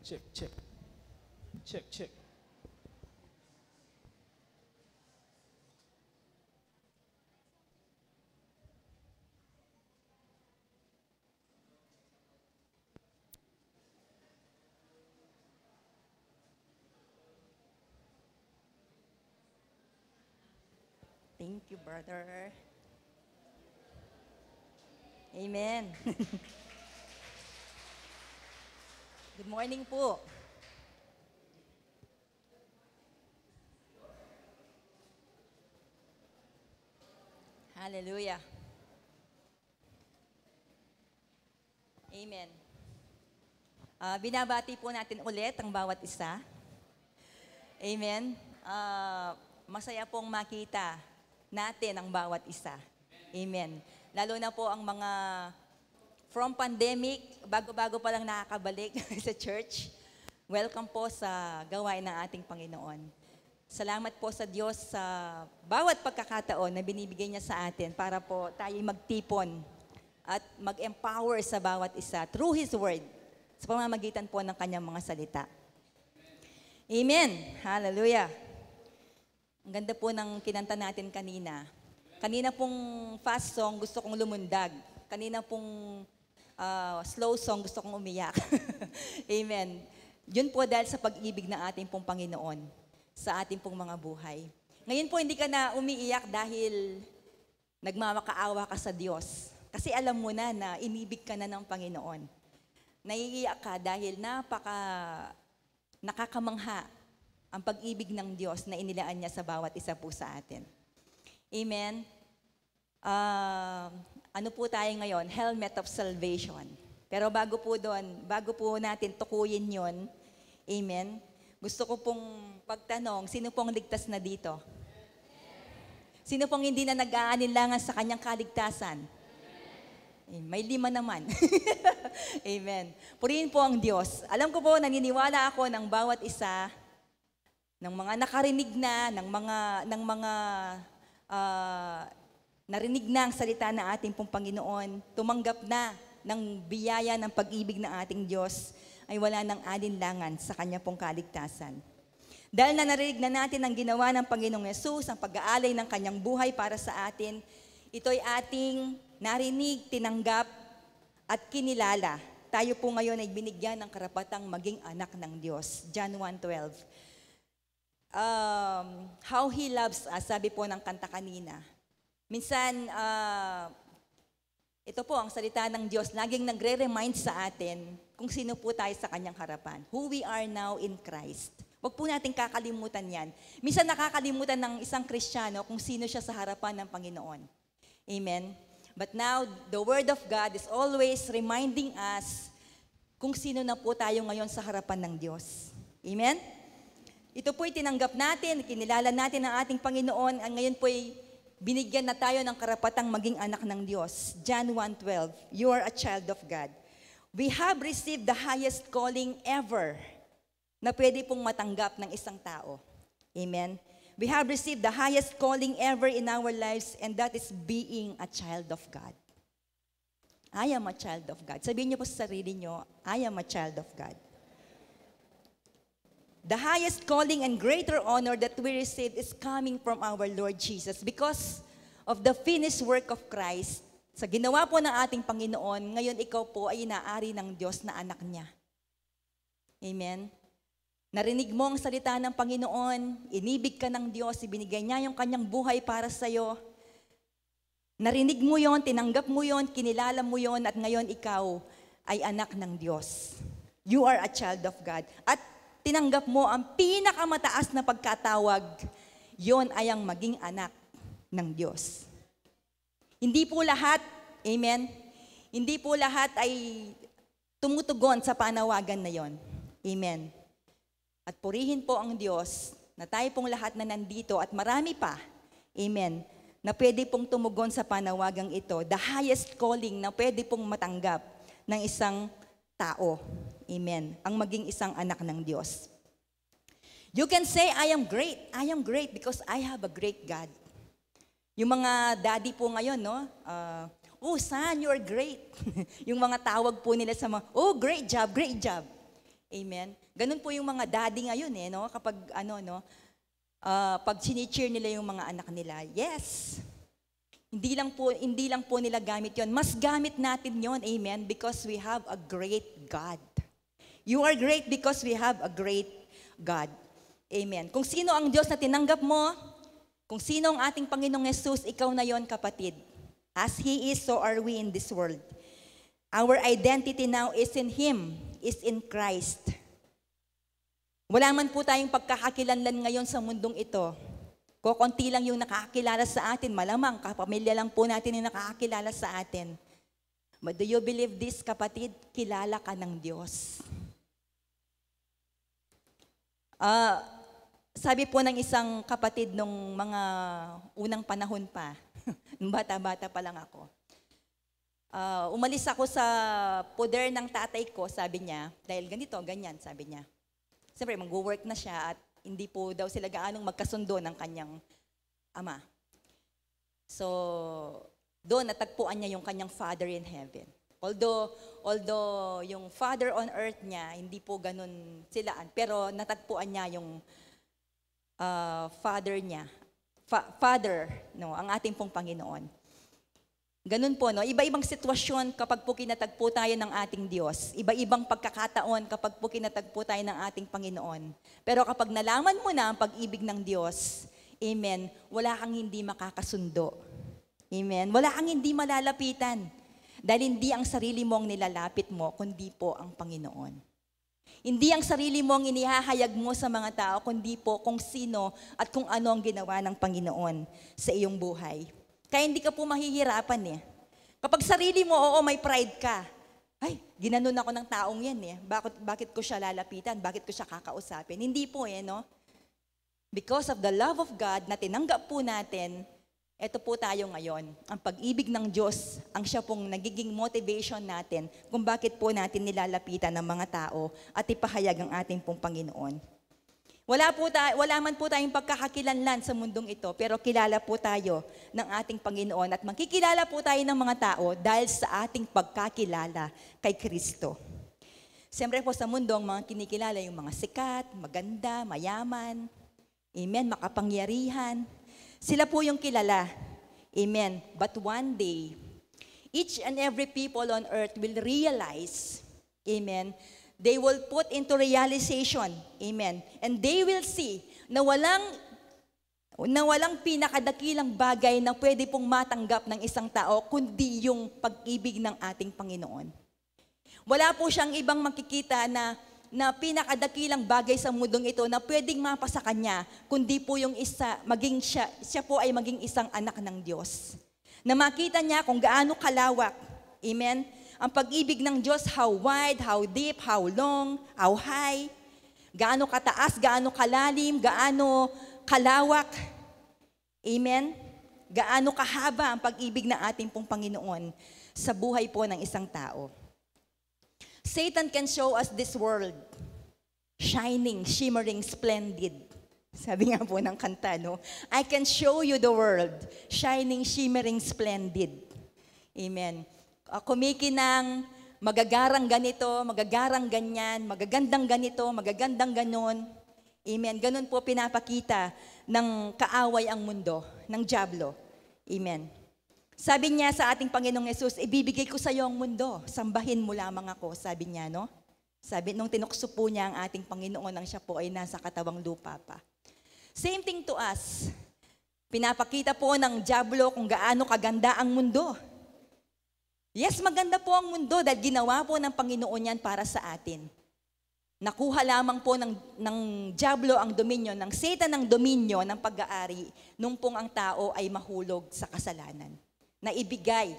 Check, check. Check, check. Thank you, brother. Amen. Good morning po. Hallelujah. Amen. Binabati po natin ulit ang bawat isa. Amen. Masaya pong makita natin ang bawat isa. Amen. Lalo na po ang mga from pandemic, bago-bago pa lang nakakabalik sa church. Welcome po sa gawain ng ating Panginoon. Salamat po sa Diyos sa bawat pagkakataon na binibigay niya sa atin para po tayo magtipon at mag-empower sa bawat isa through His Word sa pamamagitan po ng kanyang mga salita. Amen. Hallelujah. Ang ganda po ng kinanta natin kanina. Kanina pong fast song, gusto kong lumundag. Kanina pong slow song, gusto kong umiyak. Amen. Yun po dahil sa pag-ibig ng ating pong Panginoon sa ating pong mga buhay. Ngayon po, hindi ka na umiiyak dahil nagmamakaawa ka sa Diyos. Kasi alam mo na inibig ka na ng Panginoon. Naiiyak ka dahil nakakamangha ang pag-ibig ng Diyos na inilaan niya sa bawat isa po sa atin. Amen. Ano po tayo ngayon? Helmet of salvation. Pero bago po natin tukuyin yon, amen, gusto ko pong pagtanong, sino pong ligtas na dito? Sino pong hindi na nag-aalinlangan sa kanyang kaligtasan? May 5 naman. Amen. Purihin po ang Diyos. Alam ko po, naniniwala ako ng bawat isa, ng mga nakarinig na, ng mga narinig na ang salita ng ating pong Panginoon, tumanggap na ng biyaya ng pag-ibig ng ating Diyos, ay wala nang alinlangan sa kanya pong kaligtasan. Dahil na narinig na natin ang ginawa ng Panginoong Yesus, ang pag-aalay ng kanyang buhay para sa atin, ito'y ating narinig, tinanggap, at kinilala. Tayo po ngayon ay binigyan ng karapatang maging anak ng Diyos. John 1:12. How He loves us, sabi po ng kanta kanina. Minsan, ito po ang salita ng Diyos, laging nagre-remind sa atin kung sino po tayo sa kanyang harapan. Who we are now in Christ. Huwag po natin kakalimutan yan. Minsan nakakalimutan ng isang Kristiyano kung sino siya sa harapan ng Panginoon. Amen? But now, the Word of God is always reminding us kung sino na po tayo ngayon sa harapan ng Diyos. Amen? Ito po'y tinanggap natin, kinilala natin ang ating Panginoon, at ngayon po'y binigyan na tayo ng karapatang maging anak ng Diyos. John 1:12, you are a child of God. We have received the highest calling ever na pwede pong matanggap ng isang tao. Amen? We have received the highest calling ever in our lives, and that is being a child of God. I am a child of God. Sabihin niyo po sa sarili niyo, I am a child of God. The highest calling and greater honor that we receive is coming from our Lord Jesus because of the finished work of Christ. Sa ginawa po ng ating Panginoon, ngayon ikaw po ay inaari ng Diyos na anak niya. Amen? Narinig mo ang salita ng Panginoon, inibig ka ng Diyos, ibinigay niya yung kanyang buhay para sa'yo. Narinig mo yon, tinanggap mo yon, kinilala mo yon, at ngayon ikaw ay anak ng Diyos. You are a child of God. At tinanggap mo ang pinakamataas na pagkatawag, yon ay ang maging anak ng Diyos. Hindi po lahat, amen, hindi po lahat ay tumutugon sa panawagan na yon. Amen. At purihin po ang Diyos na tayo pong lahat na nandito at marami pa, amen, na pwede pong tumugon sa panawagang ito, the highest calling na pwede pong matanggap ng isang tao. Amen. Ang maging isang anak ng Diyos. You can say, I am great. I am great because I have a great God. Yung mga daddy po ngayon, no? Oh, son, you're great. Yung mga tawag po nila sa mga, oh, great job, great job. Amen. Ganun po yung mga daddy ngayon, no? Kapag, pag sini-cheer nila yung mga anak nila, yes. Hindi lang po nila gamit yon. Mas gamit natin yon, amen, because we have a great God. You are great because we have a great God. Amen. Kung sino ang Diyos na tinanggap mo, Kung sino ang ating Panginoong Yesus, ikaw na yon, kapatid. As He is, so are we in this world. Our identity now is in Him, is in Christ. Wala man po tayong pagkakakilanlan ngayon sa mundong ito. Konti lang yung nakakakilala sa atin. Malamang, kapamilya lang po natin yung nakakakilala sa atin. But do you believe this, kapatid? Kilala ka ng Diyos. Sabi po ng isang kapatid nung mga unang panahon pa, nung bata-bata pa lang ako, umalis ako sa poder ng tatay ko, sabi niya, dahil ganito, ganyan, sabi niya. Siyempre, mag-work na siya at hindi po daw sila gaanong magkasundo ng kanyang ama. So, doon natagpuan niya yung kanyang Father in heaven. Although yung Father on earth niya, hindi po ganun silaan, pero natagpuan niya yung Father niya. Father, no, ang ating pong Panginoon. Ganun po, no? Iba-ibang sitwasyon kapag po kinatagpo tayo ng ating Diyos. Iba-ibang pagkakataon kapag po kinatagpo tayo ng ating Panginoon. Pero kapag nalaman mo na ang pag-ibig ng Diyos, amen, wala kang hindi makakasundo. Amen? Wala kang hindi malalapitan. Dahil hindi ang sarili mo ang nilalapit mo, kundi po ang Panginoon. Hindi ang sarili mo ang inihahayag mo sa mga tao, kundi po kung sino at kung ano ang ginawa ng Panginoon sa iyong buhay. Kaya hindi ka po mahihirapan eh. Kapag sarili mo, oo, may pride ka. Ay, ginanon ako ng taong yan eh. Bakit ko siya lalapitan? Bakit ko siya kakausapin? Hindi po eh, no? Because of the love of God na tinanggap po natin, eto po tayo ngayon. Ang pag-ibig ng Diyos, ang siya pong nagiging motivation natin kung bakit po natin nilalapitan ng mga tao at ipahayag ang ating pong Panginoon. Wala man po tayong pagkakakilanlan sa mundong ito, pero kilala po tayo ng ating Panginoon at makikilala po tayo ng mga tao dahil sa ating pagkakilala kay Kristo. Siyempre po sa mundo, ang mga kinikilala yung mga sikat, maganda, mayaman, amen, makapangyarihan. Sila po yung kilala. Amen. But one day, each and every people on earth will realize, amen, they will put into realization, amen, and they will see na walang pinakadakilang bagay na pwede pong matanggap ng isang tao, kundi yung pag-ibig ng ating Panginoon. Wala po siyang ibang makikita na pinakadakilang bagay sa mundong ito na pwedeng mapasa kanya, kundi po yung siya po ay maging isang anak ng Diyos. Na makita niya kung gaano kalawak, amen, ang pag-ibig ng Diyos, how wide, how deep, how long, how high, gaano kataas, gaano kalalim, gaano kalawak, amen, gaano kahaba ang pag-ibig ng ating pong Panginoon sa buhay po ng isang tao. Satan can show us this world, shining, shimmering, splendid. Sabi nga po ng kanta, no? I can show you the world, shining, shimmering, splendid. Amen. Kumikinang, magagarang ganito, magagarang ganyan, magagandang ganito, magagandang ganon. Amen. Ganon po pinapakita ng kaaway ang mundo, ng dyablo. Amen. Sabi niya sa ating Panginoong Yesus, ibibigay ko sa iyo ang mundo, sambahin mo lamang ako, sabi niya, no? Sabi, nung tinukso po niya ang ating Panginoon, nang siya po ay nasa katawang lupa pa. Same thing to us. Pinapakita po ng dyablo kung gaano kaganda ang mundo. Yes, maganda po ang mundo dahil ginawa po ng Panginoon yan para sa atin. Nakuha lamang po ng dyablo ang dominyon, ng Satan ang dominyon ng pag-aari nung pong ang tao ay mahulog sa kasalanan. Naibigay.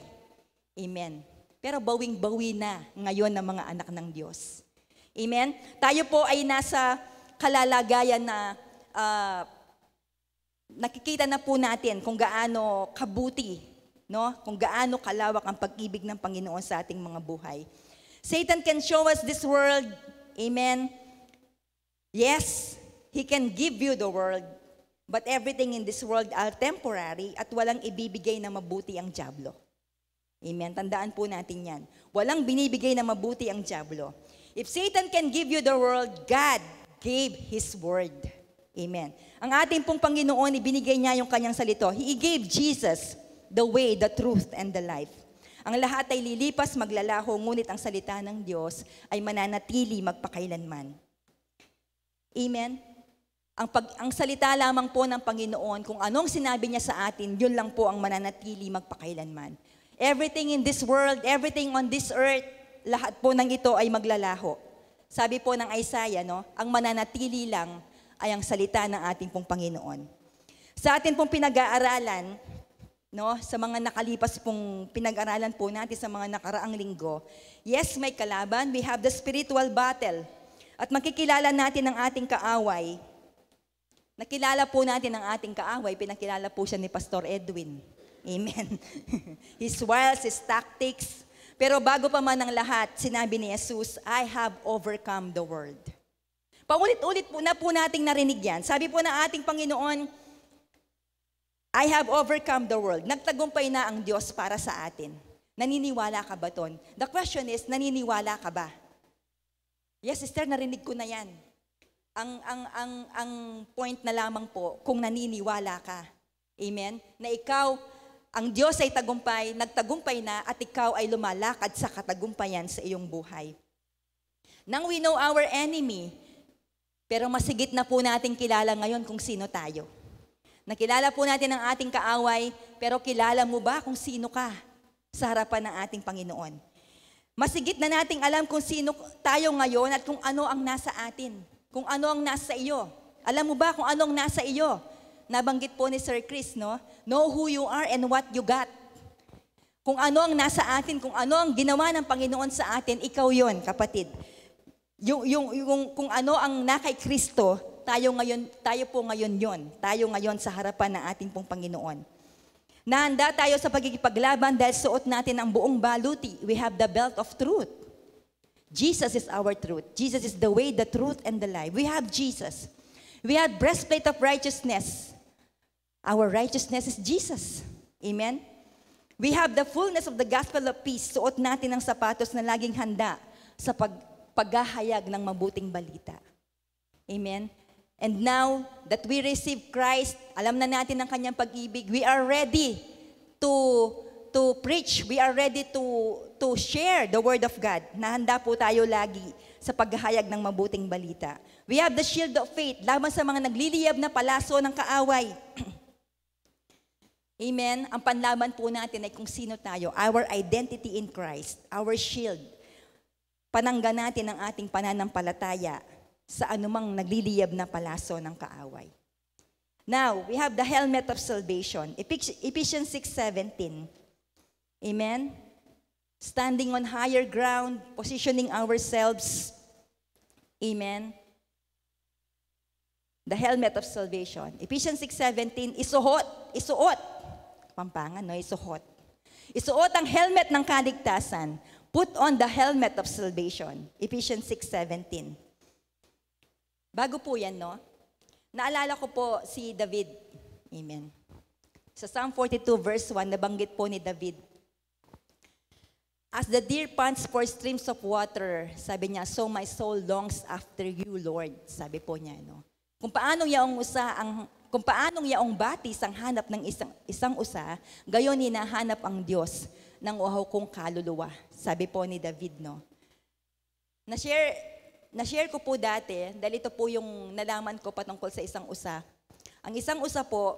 Amen. Pero bawing-bawi na ngayon ng mga anak ng Diyos. Amen? Tayo po ay nasa kalalagayan na nakikita na po natin kung gaano kabuti, no? Kung gaano kalawak ang pag-ibig ng Panginoon sa ating mga buhay. Satan can show us this world. Amen? Yes, he can give you the world. But everything in this world are temporary at walang ibibigay na mabuti ang dyablo. Amen? Tandaan po natin yan. Walang binibigay na mabuti ang dyablo. If Satan can give you the world, God gave His word. Amen. Ang ating pong Panginoon, ibinigay niya yung kanyang salito. He gave Jesus the way, the truth, and the life. Ang lahat ay lilipas, maglalaho, ngunit ang salita ng Diyos ay mananatili magpakailanman. Amen? Ang salita lamang po ng Panginoon, kung anong sinabi niya sa atin, yun lang po ang mananatili magpakailanman. Everything in this world, everything on this earth, lahat po ng ito ay maglalaho. Sabi po ng Isaiah, no, ang mananatili lang ay ang salita ng ating pong Panginoon. Sa atin pong pinag-aaralan, no, sa mga nakalipas pong pinag-aralan po natin sa mga nakaraang linggo, yes, may kalaban, we have the spiritual battle. At makikilala natin ang ating kaaway. Nakilala po natin ang ating kaaway, pinakilala po siya ni Pastor Edwin. Amen. His wiles, his tactics. Pero bago pa man ang lahat, sinabi ni Jesus, I have overcome the world. Paulit-ulit po nating narinig yan. Sabi po ng ating Panginoon, I have overcome the world. Nagtagumpay na ang Diyos para sa atin. Naniniwala ka ba ton? The question is, naniniwala ka ba? Yes, sister, narinig ko na yan. Ang point na lamang po, kung naniniwala ka. Amen? Na ikaw, ang Diyos ay tagumpay, nagtagumpay na, at ikaw ay lumalakad sa katagumpayan sa iyong buhay. Nang we know our enemy, pero masigit na po natin kilala ngayon kung sino tayo. Nakilala po natin ang ating kaaway, pero kilala mo ba kung sino ka sa harapan ng ating Panginoon? Masigit na nating alam kung sino tayo ngayon at kung ano ang nasa atin. Kung ano ang nasa iyo. Alam mo ba kung ano ang nasa iyo? Nabanggit po ni Sir Chris, no? Know who you are and what you got. Kung ano ang nasa atin, kung ano ang ginawa ng Panginoon sa atin, ikaw yon, kapatid. Kung ano ang na kay Kristo, tayo po ngayon yon. Tayo ngayon sa harapan ng ating pong Panginoon. Nahanda tayo sa pagkikipaglaban dahil suot natin ang buong baluti. We have the belt of truth. Jesus is our truth. Jesus is the way, the truth, and the life. We have Jesus. We have breastplate of righteousness. Our righteousness is Jesus. Amen? We have the fullness of the gospel of peace. Suot natin ang sapatos na laging handa sa paghahayag ng mabuting balita. Amen? And now that we receive Christ, alam na natin ang kanyang pag-ibig, we are ready to preach. We are ready to share the word of God. Nahanda po tayo lagi sa paghahayag ng mabuting balita. We have the shield of faith laban sa mga nagliliyab na palaso ng kaaway. Amen? Ang panlaban po natin ay kung sino tayo. Our identity in Christ. Our shield. Panangga natin ang ating pananampalataya sa anumang nagliliyab na palaso ng kaaway. Now, we have the helmet of salvation. Ephesians 6:17. Amen? Standing on higher ground, positioning ourselves. Amen? The helmet of salvation. Ephesians 6:17, isuot. Pampangan, no? Isuot. Isuot ang helmet ng kaligtasan. Put on the helmet of salvation. Ephesians 6:17. Bago po yan, no? Naalala ko po si David. Amen. Sa Psalm 42 verse 1, nabanggit po ni David, as the deer pants for streams of water, sabi niya, so my soul longs after you, Lord. Sabi po niya, no? Kung paanong yaong batis ang hanap ng isang usa, gayon hinahanap ang Diyos ng uhaw kong kaluluwa. Sabi po ni David, no? Na-share ko po dati, dahil ito po yung nalaman ko patungkol sa isang usa. Ang isang usa po,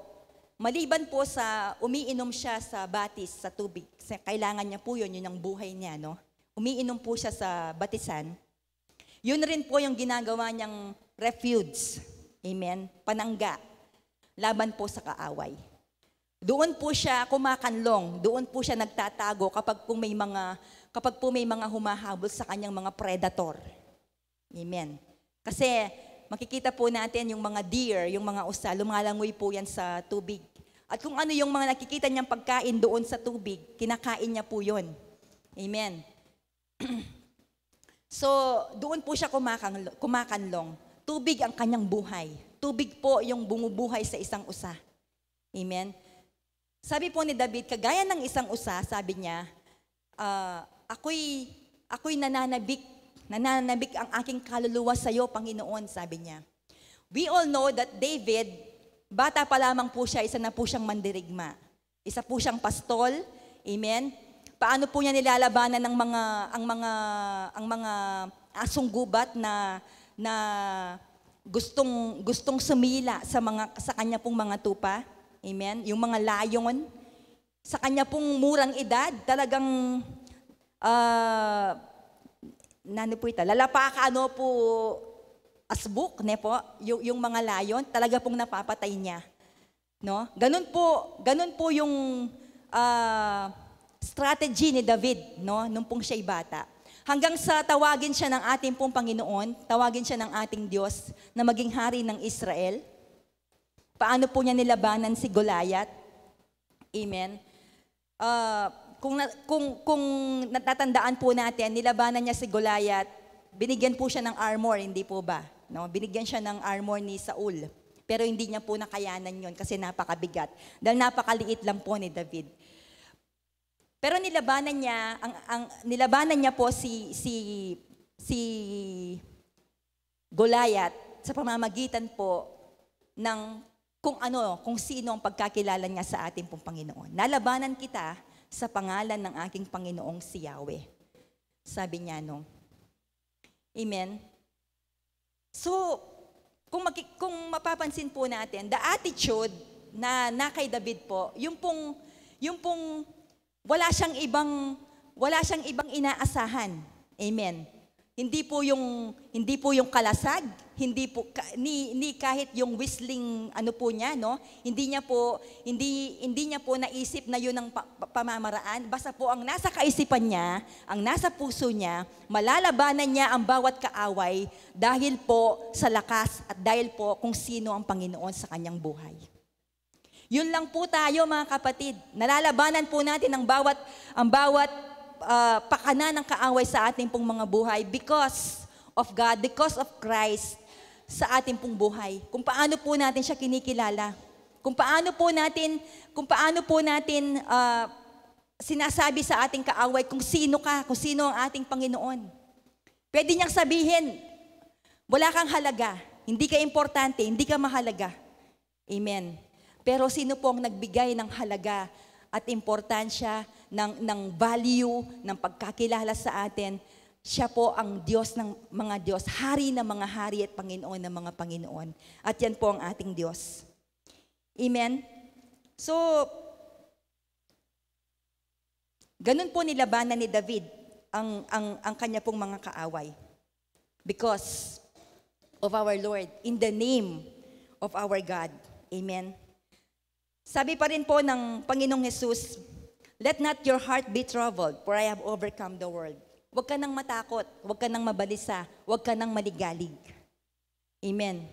maliban po sa umiinom siya sa batis, sa tubig, kailangan niya po yun ang buhay niya, no? Umiinom po siya sa batisan. Yun rin po yung ginagawa niyang refuge. Amen? Panangga. Laban po sa kaaway. Doon po siya kumakanlong, doon po siya nagtatago kapag po may mga humahabol sa kanyang mga predator. Amen. Kasi makikita po natin yung mga deer, yung mga usa, lumalangoy po yan sa tubig. At kung ano yung mga nakikita niyang pagkain doon sa tubig, kinakain niya po yun. Amen. So, doon po siya kumakanlong. Tubig ang kanyang buhay. Tubig po yung bumubuhay sa isang usa. Amen. Sabi po ni David, kagaya ng isang usa, sabi niya, ako'y nananabik ang aking kaluluwa sa iyo, Panginoon, sabi niya. We all know that David, bata pa lamang po siya, isa na po siyang mandirigma. Isa po siyang pastol. Amen? Paano po niya nilalabanan ang mga asong gubat na gustong sumila sa kanya pong mga tupa. Amen. Yung mga layon sa kanya pong murang edad, talagang nano po ito, lalapakano po asbuk, ne po, yung mga layon, talaga pong napapatay niya. No? Ganun po yung strategy ni David, no, nung pong siya'y bata. Hanggang sa tawagin siya ng ating pong Panginoon, tawagin siya ng ating Diyos na maging hari ng Israel. Paano po niya nilabanan si Goliath? Amen. Kung natatandaan po natin, nilabanan niya si Goliath, binigyan po siya ng armor, hindi po ba? No? Binigyan siya ng armor ni Saul. Pero hindi niya po nakayanan yon kasi napakabigat. Dahil napakaliit lang po ni David. Pero nilabanan niya po si Goliath sa pamamagitan po ng kung sino ang pagkakilala niya sa ating pong Panginoon. Nalabanan kita sa pangalan ng aking Panginoong si Yahweh. Sabi niya, no? Amen? So, kung mapapansin po natin, the attitude na kay David po, yung pong wala siyang ibang inaasahan. Amen. Hindi po yung kalasag, hindi kahit yung whistling po niya, no? Hindi niya po naisip na yun ang pamamaraan. Basta po ang nasa kaisipan niya, ang nasa puso niya, malalabanan niya ang bawat kaaway dahil po sa lakas at dahil po kung sino ang Panginoon sa kanyang buhay. Yun lang po tayo, mga kapatid. Nalalabanan po natin ang bawat pakana ng kaaway sa ating pong mga buhay because of God, because of Christ sa ating pong buhay. Kung paano po natin siya kinikilala. Kung paano po natin sinasabi sa ating kaaway kung sino ang ating Panginoon. Pwede niyang sabihin, wala kang halaga, hindi ka importante, hindi ka mahalaga. Amen. Pero sino po ang nagbigay ng halaga at importansya ng value, ng pagkakilala sa atin? Siya po ang Diyos ng mga Diyos, hari ng mga hari at Panginoon ng mga Panginoon. At yan po ang ating Diyos. Amen? So, ganun po nilabanan ni David ang kanya pong mga kaaway. Because of our Lord, in the name of our God. Amen? Sabi pa rin po ng Panginoong Jesus, let not your heart be troubled, for I have overcome the world. Huwag ka nang matakot, huwag ka nang mabalisa, huwag ka nang maligalig. Amen.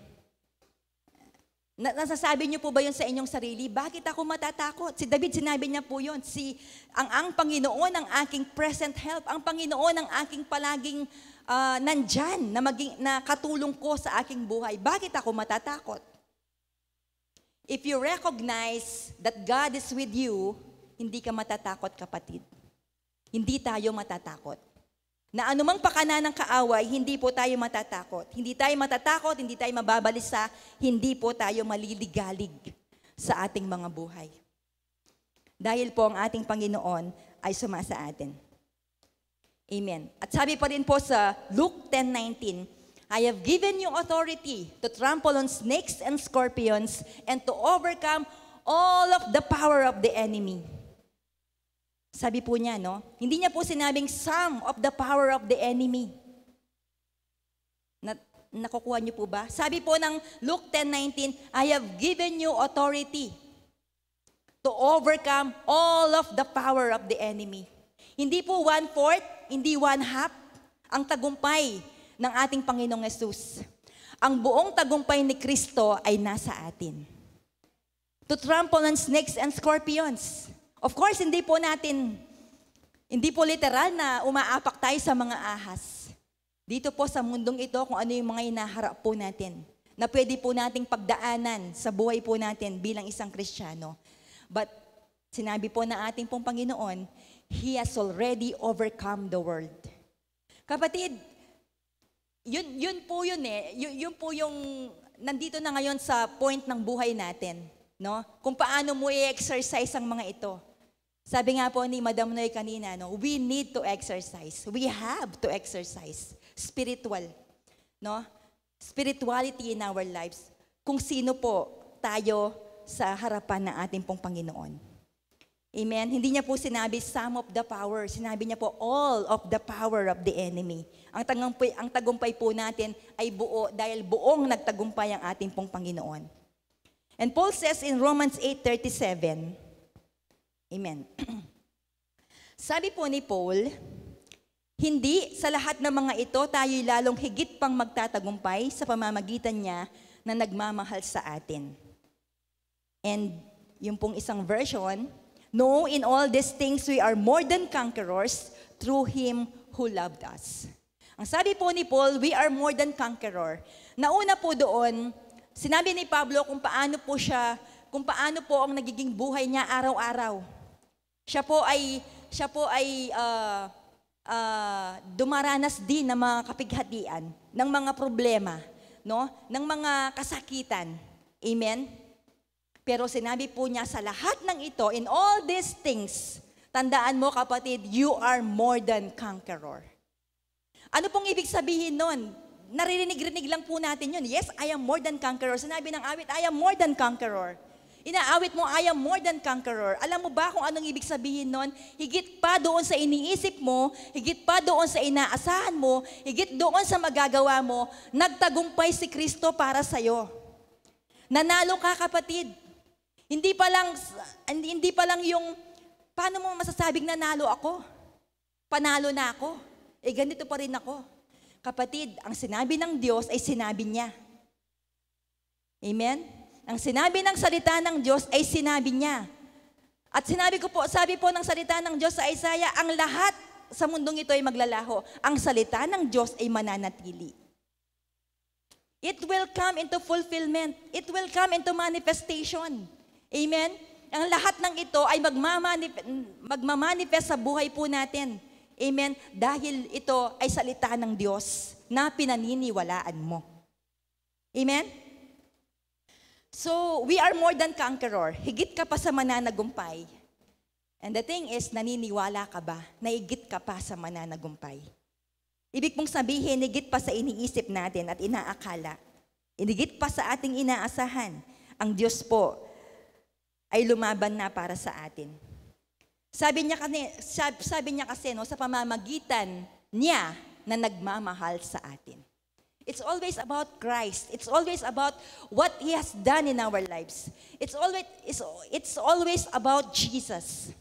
Nasasabi niyo po ba yun sa inyong sarili? Bakit ako matatakot? Si David, sinabi niya po yun. Ang Panginoon ang aking present help, ang Panginoon ang aking palaging nandyan na katulong ko sa aking buhay. Bakit ako matatakot? If you recognize that God is with you, hindi ka matatakot, kapatid. Hindi tayo matatakot. Na anumang pakana ng kaaway, hindi po tayo matatakot. Hindi tayo matatakot, hindi tayo mababalisa, hindi po tayo maliligalig sa ating mga buhay. Dahil po ang ating Panginoon ay sumasa atin. Amen. At sabi pa rin po sa Luke 10:19, I have given you authority to trample on snakes and scorpions and to overcome all of the power of the enemy. Sabi po niya, no? Hindi niya po sinabing some of the power of the enemy. Nakukuha niyo po ba? Sabi po ng Luke 10:19, I have given you authority to overcome all of the power of the enemy. Hindi po 1/4, hindi 1/2 ang tagumpay ng ating Panginoong Yesus. Ang buong tagumpay ni Kristo ay nasa atin. To trample on snakes and scorpions. Of course, hindi po literal na umaapak tayo sa mga ahas. Dito po sa mundong ito, kung ano yung mga hinaharap po natin, na pwede po nating pagdaanan sa buhay po natin bilang isang Kristiyano. But, sinabi po na ating pong Panginoon, He has already overcome the world. Kapatid, yun po yun Yun po yung nandito na ngayon sa point ng buhay natin, no? Kung paano mo i-exercise ang mga ito. Sabi nga po ni Madam Noy kanina, no? We need to exercise. We have to exercise. Spiritual, no? spirituality in our lives, kung sino po tayo sa harapan ng ating pong Panginoon. Amen? Hindi niya po sinabi some of the power. Sinabi niya po all of the power of the enemy. Ang tagumpay po natin ay buo dahil buong nagtagumpay ang ating pong Panginoon. And Paul says in Romans 8:37, Amen. Sabi po ni Paul, hindi sa lahat ng mga ito tayo'y lalong higit pang magtatagumpay sa pamamagitan niya na nagmamahal sa atin. And yung pong isang version, no, in all these things we are more than conquerors through Him who loved us. Ang sabi po ni Paul, we are more than conqueror. Nauna po doon, sinabi ni Pablo kung paano po ang nagiging buhay niya araw-araw. Siya po ay dumaranas din ng mga kapighatian, ng mga problema, no? Ng mga kasakitan. Amen? Pero sinabi po niya sa lahat ng ito, in all these things, tandaan mo kapatid, you are more than conqueror. Ano pong ibig sabihin nun? Naririnig-rinig lang po natin yun. Yes, I am more than conqueror. Sinabi ng awit, I am more than conqueror. Inaawit mo, I am more than conqueror. Alam mo ba kung anong ibig sabihin nun? Higit pa doon sa iniisip mo, higit pa doon sa inaasahan mo, higit doon sa magagawa mo, nagtagumpay si Kristo para sa'yo. Nanalo ka kapatid. Hindi pa lang yung, paano mo masasabing nanalo ako? Panalo na ako. Ganito pa rin ako. Kapatid, ang sinabi ng Diyos ay sinabi niya. Amen? Ang sinabi ng salita ng Diyos ay sinabi niya. At sabi po ng salita ng Diyos sa Isaiah, ang lahat sa mundong ito ay maglalaho. Ang salita ng Diyos ay mananatili. It will come into fulfillment. It will come into manifestation. Amen? Ang lahat ng ito ay magmamanifest sa buhay po natin. Amen? Dahil ito ay salita ng Diyos na pinaniniwalaan mo. Amen? So, we are more than conqueror. Higit ka pa sa mananagumpay. And the thing is, naniniwala ka ba na higit ka pa sa mananagumpay? Ibig pong sabihin, higit pa sa iniisip natin at inaakala. Higit pa sa ating inaasahan. Ang Diyos po ay lumaban na para sa atin. Sabi niya kasi no, sa pamamagitan niya na nagmamahal sa atin. It's always about Christ. It's always about what He has done in our lives. It's always about Jesus.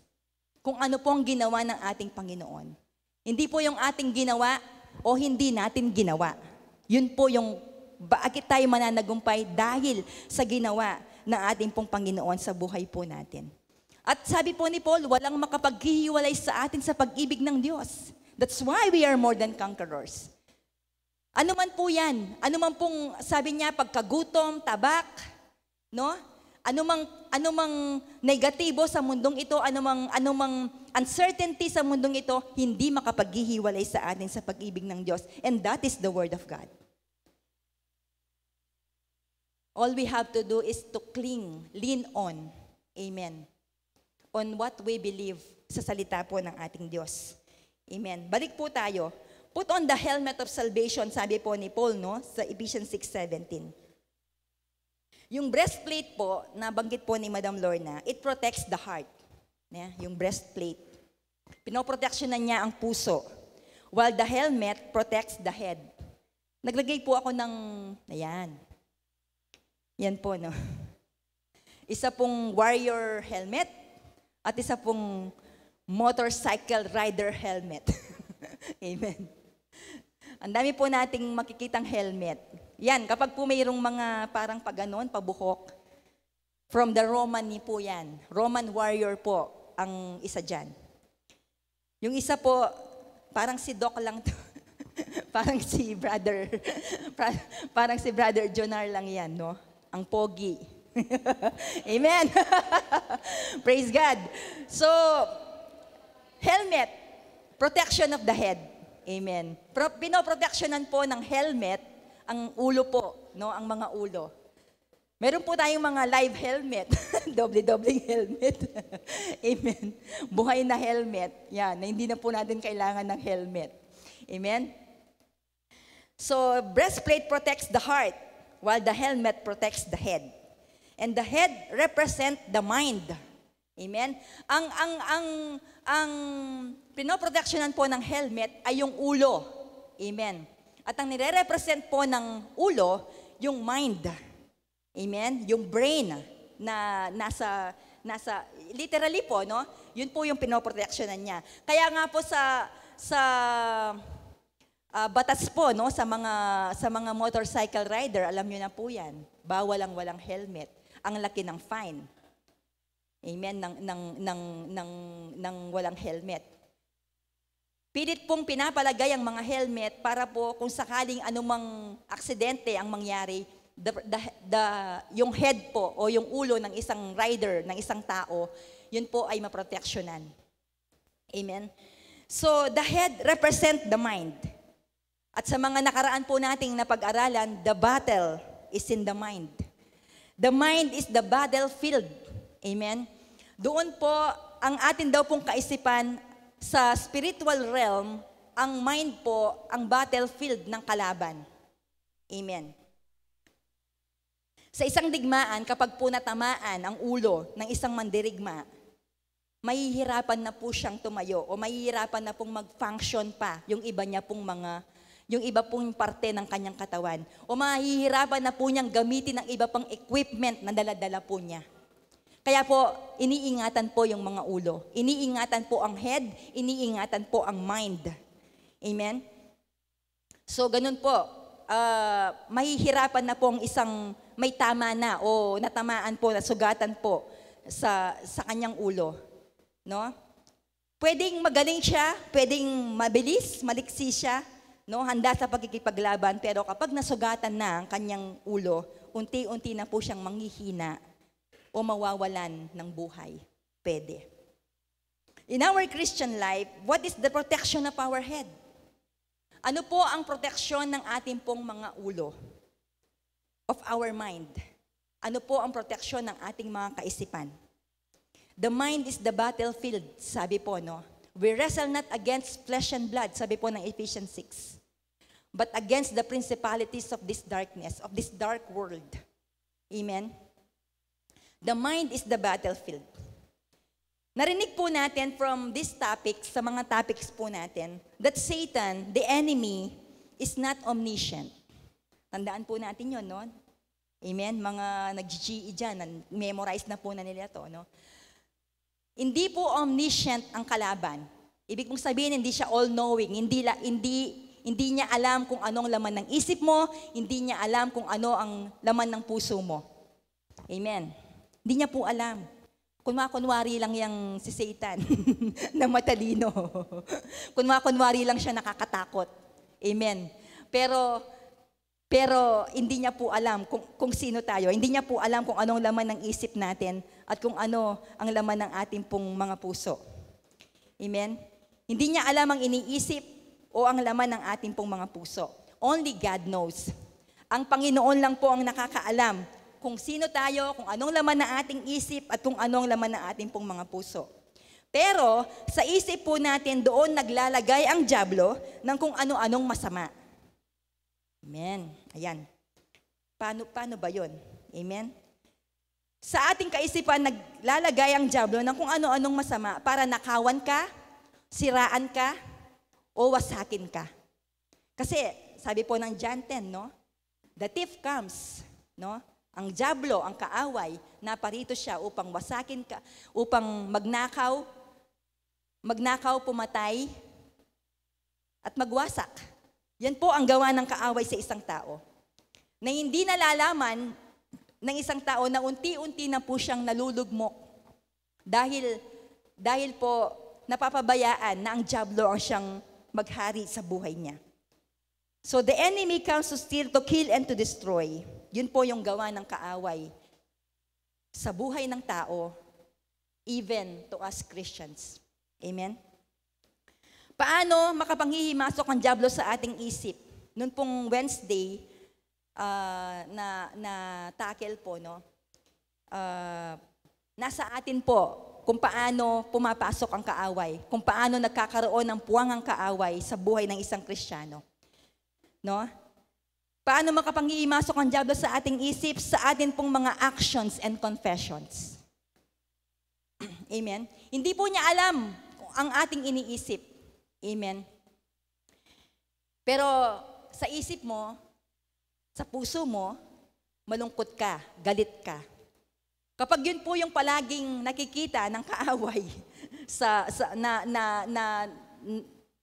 Kung ano pong ginawa ng ating Panginoon. Hindi po yung ating ginawa o hindi natin ginawa. Yun po yung bakit tayo mananagumpay dahil sa ginawa ng ating pong Panginoon sa buhay po natin. At sabi po ni Paul, walang makapaghihiwalay sa atin sa pag-ibig ng Diyos. That's why we are more than conquerors. Ano man po yan, ano man pong sabi niya, pagkagutom, tabak, no? Ano mang negatibo sa mundong ito, ano mang uncertainty sa mundong ito, hindi makapaghihiwalay sa atin sa pag-ibig ng Diyos. And that is the Word of God. All we have to do is to lean on, amen, on what we believe sa salita po ng ating Diyos. Amen. Balik po tayo. Put on the helmet of salvation, sabi po ni Paul, no, sa Ephesians 6:17. Yung breastplate po, nabanggit po ni Madam Lorna, it protects the heart. Yung breastplate. Pinoproteksyonan niya ang puso. While the helmet protects the head. Naglagay po ako ng, ayan. Yan po, no. Isa pong warrior helmet at isa pong motorcycle rider helmet. Amen. Ang dami po nating makikitang helmet. Yan, kapag po mayroong mga parang paganon, pabuhok, from the Roman po yan. Roman warrior po ang isa dyan. Yung isa po, parang si Doc lang to. parang si Brother Jonar lang yan, no? Ang pogi. Amen. Praise God. So, helmet, protection of the head. Amen. Pinoproteksyonan po ng helmet ang ulo po, no, ang mga ulo. Meron po tayong mga live helmet, doble-doble helmet. Amen. Buhay na helmet. Yan, na hindi na po natin kailangan ng helmet. Amen. So, breastplate protects the heart, while the helmet protects the head. And the head represent the mind. Amen? Ang pinoproteksyonan po ng helmet ay yung ulo. Amen? At ang nire-represent po ng ulo, yung mind. Amen? Yung brain na nasa literally po, no? Yun po yung pinoproteksyonan niya. Kaya nga po sa batas po, no, sa mga motorcycle rider, alam niyo na po 'yan. Bawal ang walang helmet. Ang laki ng fine. Amen, ng walang helmet. Pilit pong pinapalagay ang mga helmet para po kung sakaling anumang aksidente ang mangyari, yung head po o yung ulo ng isang rider, ng isang tao, yun po ay maproteksyonan. Amen. So, the head represent the mind. At sa mga nakaraan po nating napag-aralan, the battle is in the mind. The mind is the battlefield. Amen? Doon po, ang atin daw pong kaisipan sa spiritual realm, ang mind po, ang battlefield ng kalaban. Amen. Sa isang digmaan, kapag po natamaan ang ulo ng isang mandirigma, mahihirapan na po siyang tumayo o mahihirapan na pong mag-function pa yung iba pong parte ng kanyang katawan. O mahihirapan na po niyang gamitin ang iba pang equipment na dala-dala po niya. Kaya po, iniingatan po yung mga ulo. Iniingatan po ang head, iniingatan po ang mind. Amen? So, ganun po. Mahihirapan na po ang isang may tama na o natamaan po, nasugatan po sa kanyang ulo. No? Pwedeng magaling siya, pwedeng mabilis, maliksi siya, no, handa sa pagkikipaglaban, pero kapag nasugatan na ang kanyang ulo, unti-unti na po siyang manghihina o mawawalan ng buhay. Pwede. In our Christian life, what is the protection of our head? Ano po ang proteksyon ng ating pong mga ulo? Of our mind. Ano po ang proteksyon ng ating mga kaisipan? The mind is the battlefield, sabi po, no? We wrestle not against flesh and blood, sabi po ng Ephesians 6, but against the principalities of this darkness, of this dark world. Amen? The mind is the battlefield. Narinig po natin from this topic, sa mga topics po natin, that Satan, the enemy, is not omniscient. Tandaan po natin yun, no? Amen? Mga nag-GE dyan, memorize na po na nila to, no? Hindi po omniscient ang kalaban. Ibig kong sabihin, hindi siya all-knowing. Hindi niya alam kung anong laman ng isip mo, hindi niya alam kung ano ang laman ng puso mo. Amen. Hindi niya po alam. Kunwari lang yang si Satan na matalino. Kunwari lang siya nakakatakot. Amen. Pero hindi niya po alam kung sino tayo. Hindi niya po alam kung anong laman ng isip natin at kung ano ang laman ng ating pong mga puso. Amen? Hindi niya alam ang iniisip o ang laman ng ating pong mga puso. Only God knows. Ang Panginoon lang po ang nakakaalam kung sino tayo, kung anong laman ng ating isip at kung anong laman ng ating pong mga puso. Pero sa isip po natin, doon naglalagay ang dyablo ng kung ano-anong masama. Amen. Ayan. Paano ba yun? Amen? Sa ating kaisipan, naglalagay ang dyablo ng kung ano-anong masama para nakawan ka, siraan ka, o wasakin ka. Kasi, sabi po ng John 10, no? The thief comes, no? Ang dyablo, ang kaaway, naparito siya upang wasakin ka, upang magnakaw, pumatay, at magwasak. Yan po ang gawa ng kaaway sa isang tao. Na hindi nalalaman ng isang tao na unti-unti na po siyang nalulugmok dahil po napapabayaan na ang dyablo ang siyang maghari sa buhay niya. So the enemy comes to steal, to kill, and to destroy. Yun po yung gawa ng kaaway sa buhay ng tao, even to us Christians. Amen? Paano makapanghihimasok ang dyablo sa ating isip? Noon pong Wednesday, na tackle po, no? Nasa atin po kung paano pumapasok ang kaaway, kung paano nagkakaroon ng puwang ang kaaway sa buhay ng isang Kristiyano. No? Paano makapangiimasok ang diablo sa ating isip? Sa atin pong mga actions and confessions. Amen? Hindi po niya alam kung ang ating iniisip. Amen? Pero sa isip mo, sa puso mo, malungkot ka, galit ka. Kapag yun po yung palaging nakikita ng kaaway na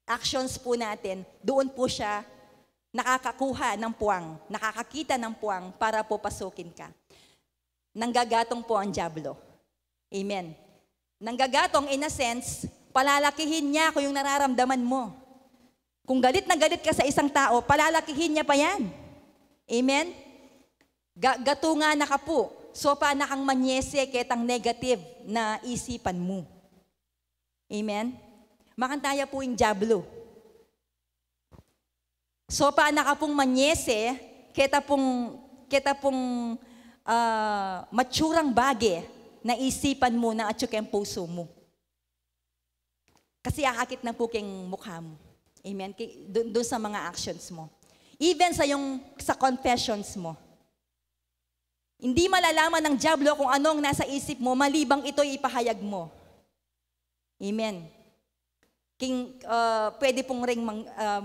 actions po natin, doon po siya nakakakuha ng puwang, nakakakita ng puwang para po pasukin ka. Nanggagatong po ang diablo. Amen. Nanggagatong in a sense, palalakihin niya kung yung nararamdaman mo. Kung galit na galit ka sa isang tao, palalakihin niya pa yan. Amen? Gatunga na ka po. So pa na kang manyese ketang negative na isipan mo. Amen? Makantaya po yung diablo. So pa na ka pong manyese keta pong matsurang bage na isipan mo na atsyo keng puso mo. Kasi akakit na po keng mukha mo. Amen? Doon sa mga actions mo. Even sa confessions mo. Hindi malalaman ng diablo kung anong nasa isip mo, malibang ito'y ipahayag mo. Amen. Pwede pong ring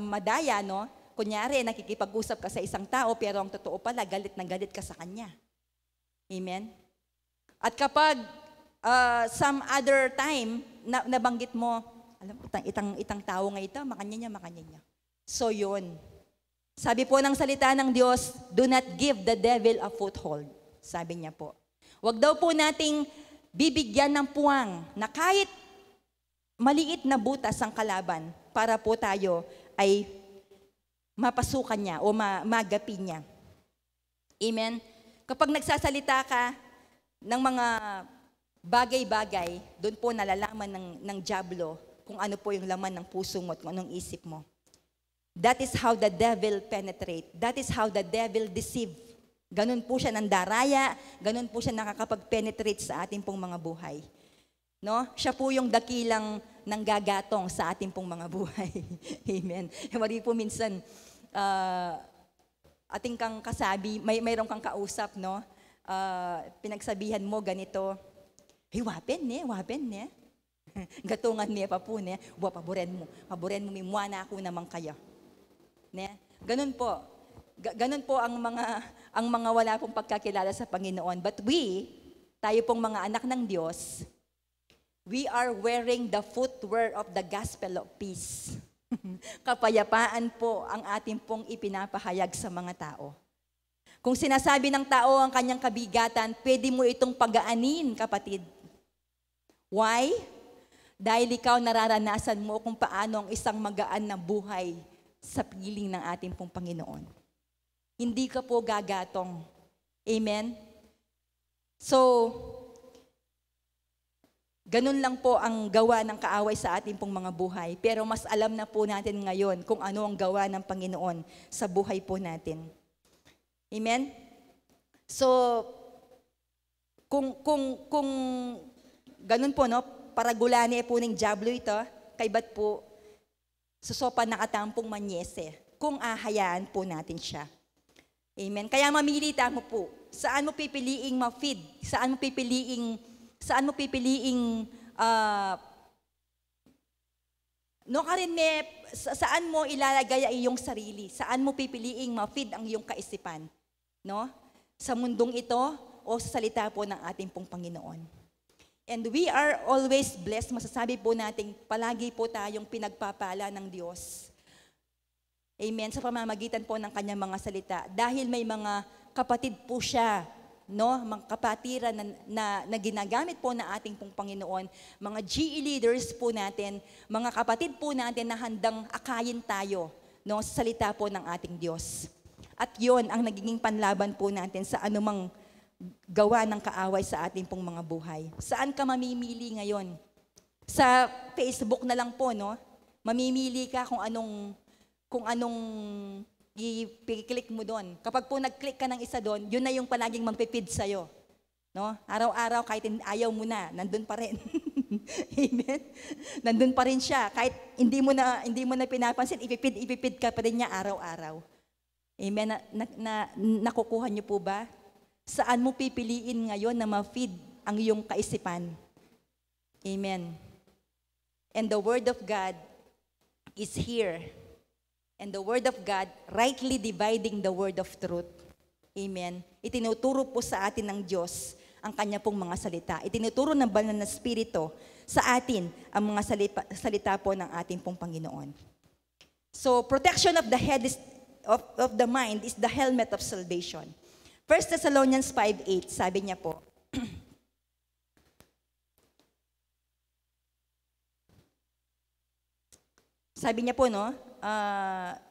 madaya, no? Kunyari, nakikipag-usap ka sa isang tao, pero ang totoo pala, galit na galit ka sa kanya. Amen? At kapag some other time, nabanggit mo, alam mo, itang tao nga ito, makanya niya. So yun. Sabi po ng salita ng Diyos, do not give the devil a foothold. Sabi niya po. Huwag daw po nating bibigyan ng puwang na kahit maliit na butas ang kalaban para po tayo ay mapasukan niya o magapi niya. Amen? Kapag nagsasalita ka ng mga bagay-bagay, doon po nalalaman ng diablo kung ano po yung laman ng puso mo at kung anong isip mo. That is how the devil penetrate. That is how the devil deceive. Ganun po siya nandaraya, ganun po siya nakakapag-penetrate sa ating pong mga buhay. No? Siya po yung dakilang nanggagatong sa ating pong mga buhay. Amen. Mari po minsan, ating kang kasabi, mayroong kang kausap, no? Pinagsabihan mo ganito, hey, wapen ne? Gatungan niya pa po, ne? Paboren mo, mimwa na ako naman kaya. Ne? Ganun po ang mga wala pong pagkakilala sa Panginoon. But tayo pong mga anak ng Diyos, we are wearing the footwear of the gospel of peace. Kapayapaan po ang ating pong ipinapahayag sa mga tao. Kung sinasabi ng tao ang kanyang kabigatan, pwede mo itong pagaanin, kapatid. Why? Dahil ikaw nararanasan mo kung paano ang isang magaan na buhay sa piling ng ating pong Panginoon. Hindi ka po gagatong. Amen? So, ganun lang po ang gawa ng kaaway sa ating pong mga buhay. Pero mas alam na po natin ngayon kung ano ang gawa ng Panginoon sa buhay po natin. Amen? So, kung ganun po, no, paragulani po ng diablo ito, kay ba't po susopa nakatampong manyese kung ahayaan po natin siya. Amen? Kaya mamili mo po. Saan mo pipiliing ma-feed? Saan mo pipiliing saan mo ilalagay ang iyong sarili? Saan mo pipiliing ma-feed ang iyong kaisipan? No? Sa mundong ito o sa salita po ng ating pong Panginoon. And we are always blessed. Masasabi po natin, palagi po tayong pinagpapala ng Diyos. Amen. Sa pamamagitan po ng kanyang mga salita. Dahil may mga kapatid po siya, no? Mga kapatiran na ginagamit po na ating pong Panginoon. Mga GE leaders po natin, mga kapatid po natin na handang akayin tayo, no? Sa salita po ng ating Diyos. At yon ang nagiging panlaban po natin sa anumang gawa ng kaaway sa ating pong mga buhay. Saan ka mamimili ngayon? Sa Facebook na lang po, no? Mamimili ka kung anong i-click mo doon. Kapag po nag-click ka ng isa doon, yun na yung palaging magpipid sa'yo. No? Araw-araw, kahit ayaw mo na, nandun pa rin. Amen? Nandun pa rin siya. Kahit hindi mo na pinapansin, ipipid ka pa rin niya araw-araw. Amen? Nakukuha niyo po ba? Saan mo pipiliin ngayon na ma-feed ang iyong kaisipan? Amen. And the Word of God is here. And the Word of God, rightly dividing the Word of truth. Amen. Itinuturo po sa atin ng Diyos ang Kanya pong mga salita. Itinuturo ng banal na Espiritu sa atin ang mga salita po ng ating pong Panginoon. So, protection of the head is, of the mind is the helmet of salvation. 1 Thessalonians 5:8, sabi niya po, sabi niya po, no,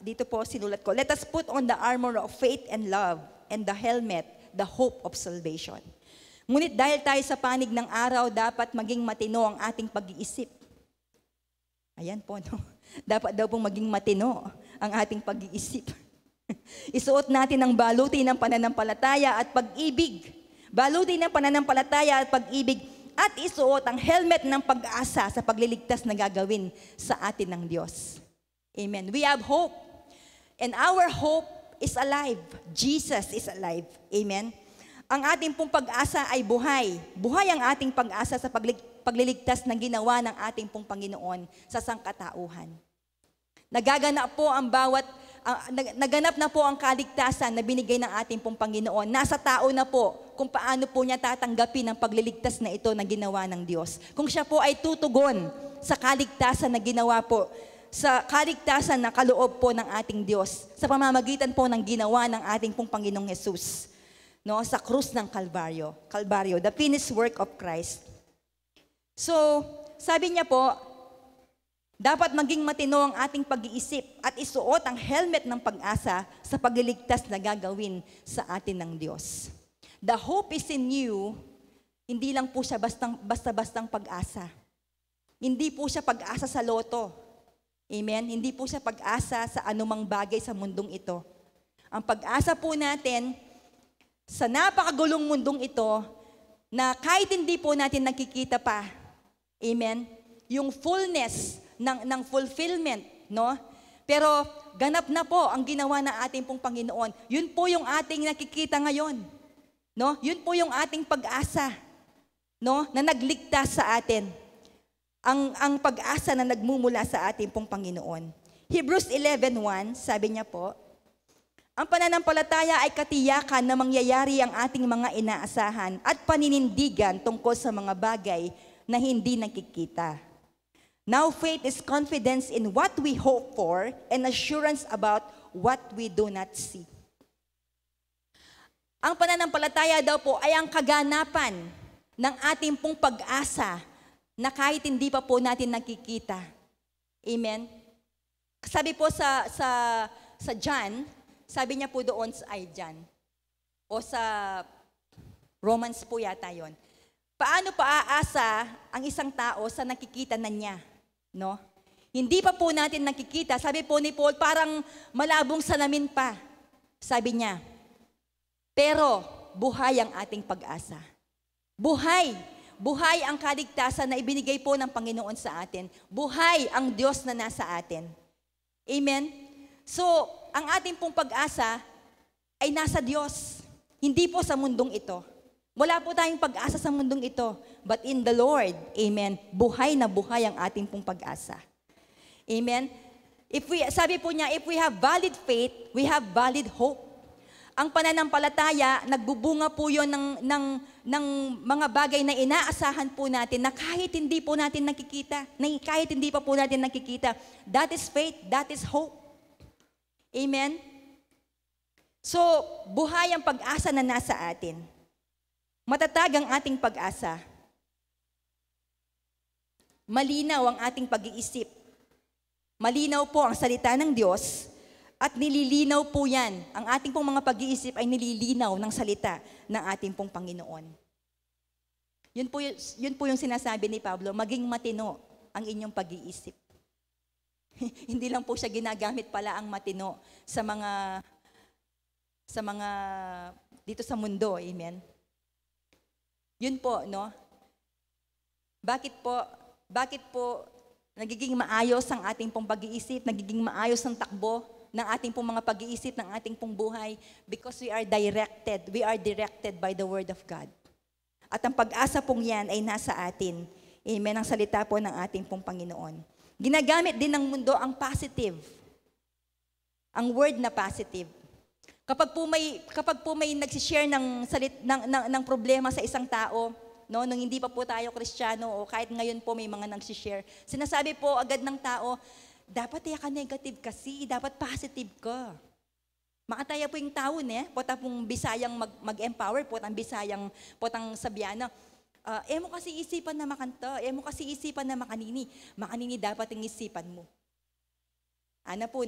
dito po sinulat ko, let us put on the armor of faith and love and the helmet, the hope of salvation. Ngunit dahil tayo sa panig ng araw, dapat maging matino ang ating pag-iisip. Ayan po, no? Dapat daw pong maging matino ang ating pag-iisip. Isuot natin ang baluti ng pananampalataya at pag-ibig. Baluti ng pananampalataya at pag-ibig. At isuot ang helmet ng pag-asa sa pagliligtas na gagawin sa atin ng Diyos. Amen. We have hope. And our hope is alive. Jesus is alive. Amen. Ang ating pong pag-asa ay buhay. Buhay ang ating pag-asa sa pagliligtas na ginawa ng ating pong Panginoon sa sangkatauhan. Naganap na po ang kaligtasan na binigay ng ating pong Panginoon. Nasa tao na po kung paano po niya tatanggapin ang pagliligtas na ito na ginawa ng Diyos. Kung siya po ay tutugon sa kaligtasan na ginawa po, sa kaligtasan na kaloob po ng ating Diyos, sa pamamagitan po ng ginawa ng ating pong Panginoong Jesus, no, sa krus ng Kalbaryo, the finished work of Christ. So, sabi niya po, dapat maging matino ang ating pag-iisip at isuot ang helmet ng pag-asa sa pagliligtas na gagawin sa atin ng Diyos. The hope is in you, hindi lang po siya basta-bastang pag-asa. Hindi po siya pag-asa sa loto. Amen? Hindi po siya pag-asa sa anumang bagay sa mundong ito. Ang pag-asa po natin sa napakagulong mundong ito na kahit hindi po natin nakikita pa, amen, yung fullness ng fulfillment, no? Pero ganap na po ang ginawa ng ating pong Panginoon. Yun po yung ating nakikita ngayon. No? Yun po yung ating pag-asa, no? Na nagligtas sa atin. Ang pag-asa na nagmumula sa ating pong Panginoon. Hebrews 11:1, sabi niya po, ang pananampalataya ay katiyakan na mangyayari ang ating mga inaasahan at paninindigan tungkol sa mga bagay na hindi nakikita. Now faith is confidence in what we hope for and assurance about what we do not see. Ang pananampalataya daw po ay ang kaganapan ng ating pong pag-asa na kahit hindi pa po natin nakikita. Amen? Sabi po sa John, sabi niya po doon ay John, o sa Romans po yata yon. Paano paaasa ang isang tao sa nakikita na niya? No? Hindi pa po natin nakikita. Sabi po ni Paul, parang malabong salamin pa. Sabi niya, pero buhay ang ating pag-asa. Buhay. Buhay ang kaligtasan na ibinigay po ng Panginoon sa atin. Buhay ang Diyos na nasa atin. Amen? So, ang ating pong pag-asa ay nasa Diyos. Hindi po sa mundong ito. Wala po tayong pag-asa sa mundong ito. But in the Lord, amen, buhay na buhay ang ating pong pag-asa. Amen? Sabi po niya, if we have valid faith, we have valid hope. Ang pananampalataya, nagbubunga po yun ng mga bagay na inaasahan po natin na kahit hindi po natin nakikita, kahit hindi pa po natin nakikita. That is faith, that is hope. Amen? So, buhay ang pag-asa na nasa atin. Matatag ang ating pag-asa. Malinaw ang ating pag-iisip. Malinaw po ang salita ng Diyos at nililinaw po yan. Ang ating pong mga pag-iisip ay nililinaw ng salita ng ating pong Panginoon. Yun po yung sinasabi ni Pablo, maging matino ang inyong pag-iisip. Hindi lang po siya ginagamit pala ang matino sa mga dito sa mundo, amen. Yun po, no? Bakit po nagiging maayos ang ating pong pag-iisip, nagiging maayos ang takbo ng ating pong mga pag-iisip, ng ating pong buhay, because we are directed by the Word of God. At ang pag-asa pong yan ay nasa atin. Amen, ang salita po ng ating pong Panginoon. Ginagamit din ng mundo ang positive. Ang word na positive. Kapag po may nagsishare ng problema sa isang tao, no, nung hindi pa po tayo Kristiyano o kahit ngayon po may mga nagsishare, sinasabi po agad ng tao, dapat ka negative kasi, dapat positive ka. Makataya po yung tao pota pong Bisayang mag-empower, potang Bisayang, potang Sabiana. Mo kasi isipan na makanta, mo kasi isipan na makanini. Makanini dapat yung isipan mo. Ana po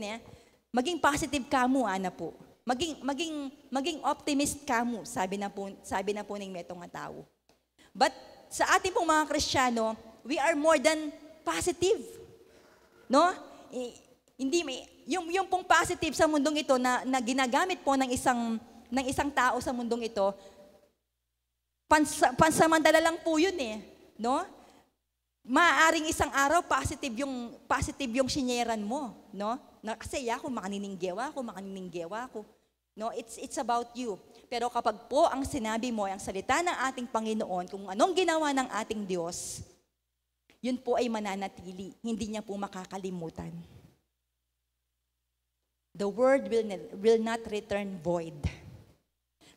maging positive ka mo, ana po. Maging optimist ka mo, sabi na po ng metong nga tao. But sa ating pong mga Kristiyano, we are more than positive. No? Yung pong positive sa mundong ito na ginagamit po ng isang tao sa mundong ito, pansamantala lang po yun no? Maaaring isang araw positive yung sinyeran mo, no? Kasi ako makanininggewa ako. No, it's about you. Pero kapag po ang sinabi mo, ang salita ng ating Panginoon, kung anong ginawa ng ating Diyos, yun po ay mananatili. Hindi niya po makakalimutan. The word will not return void.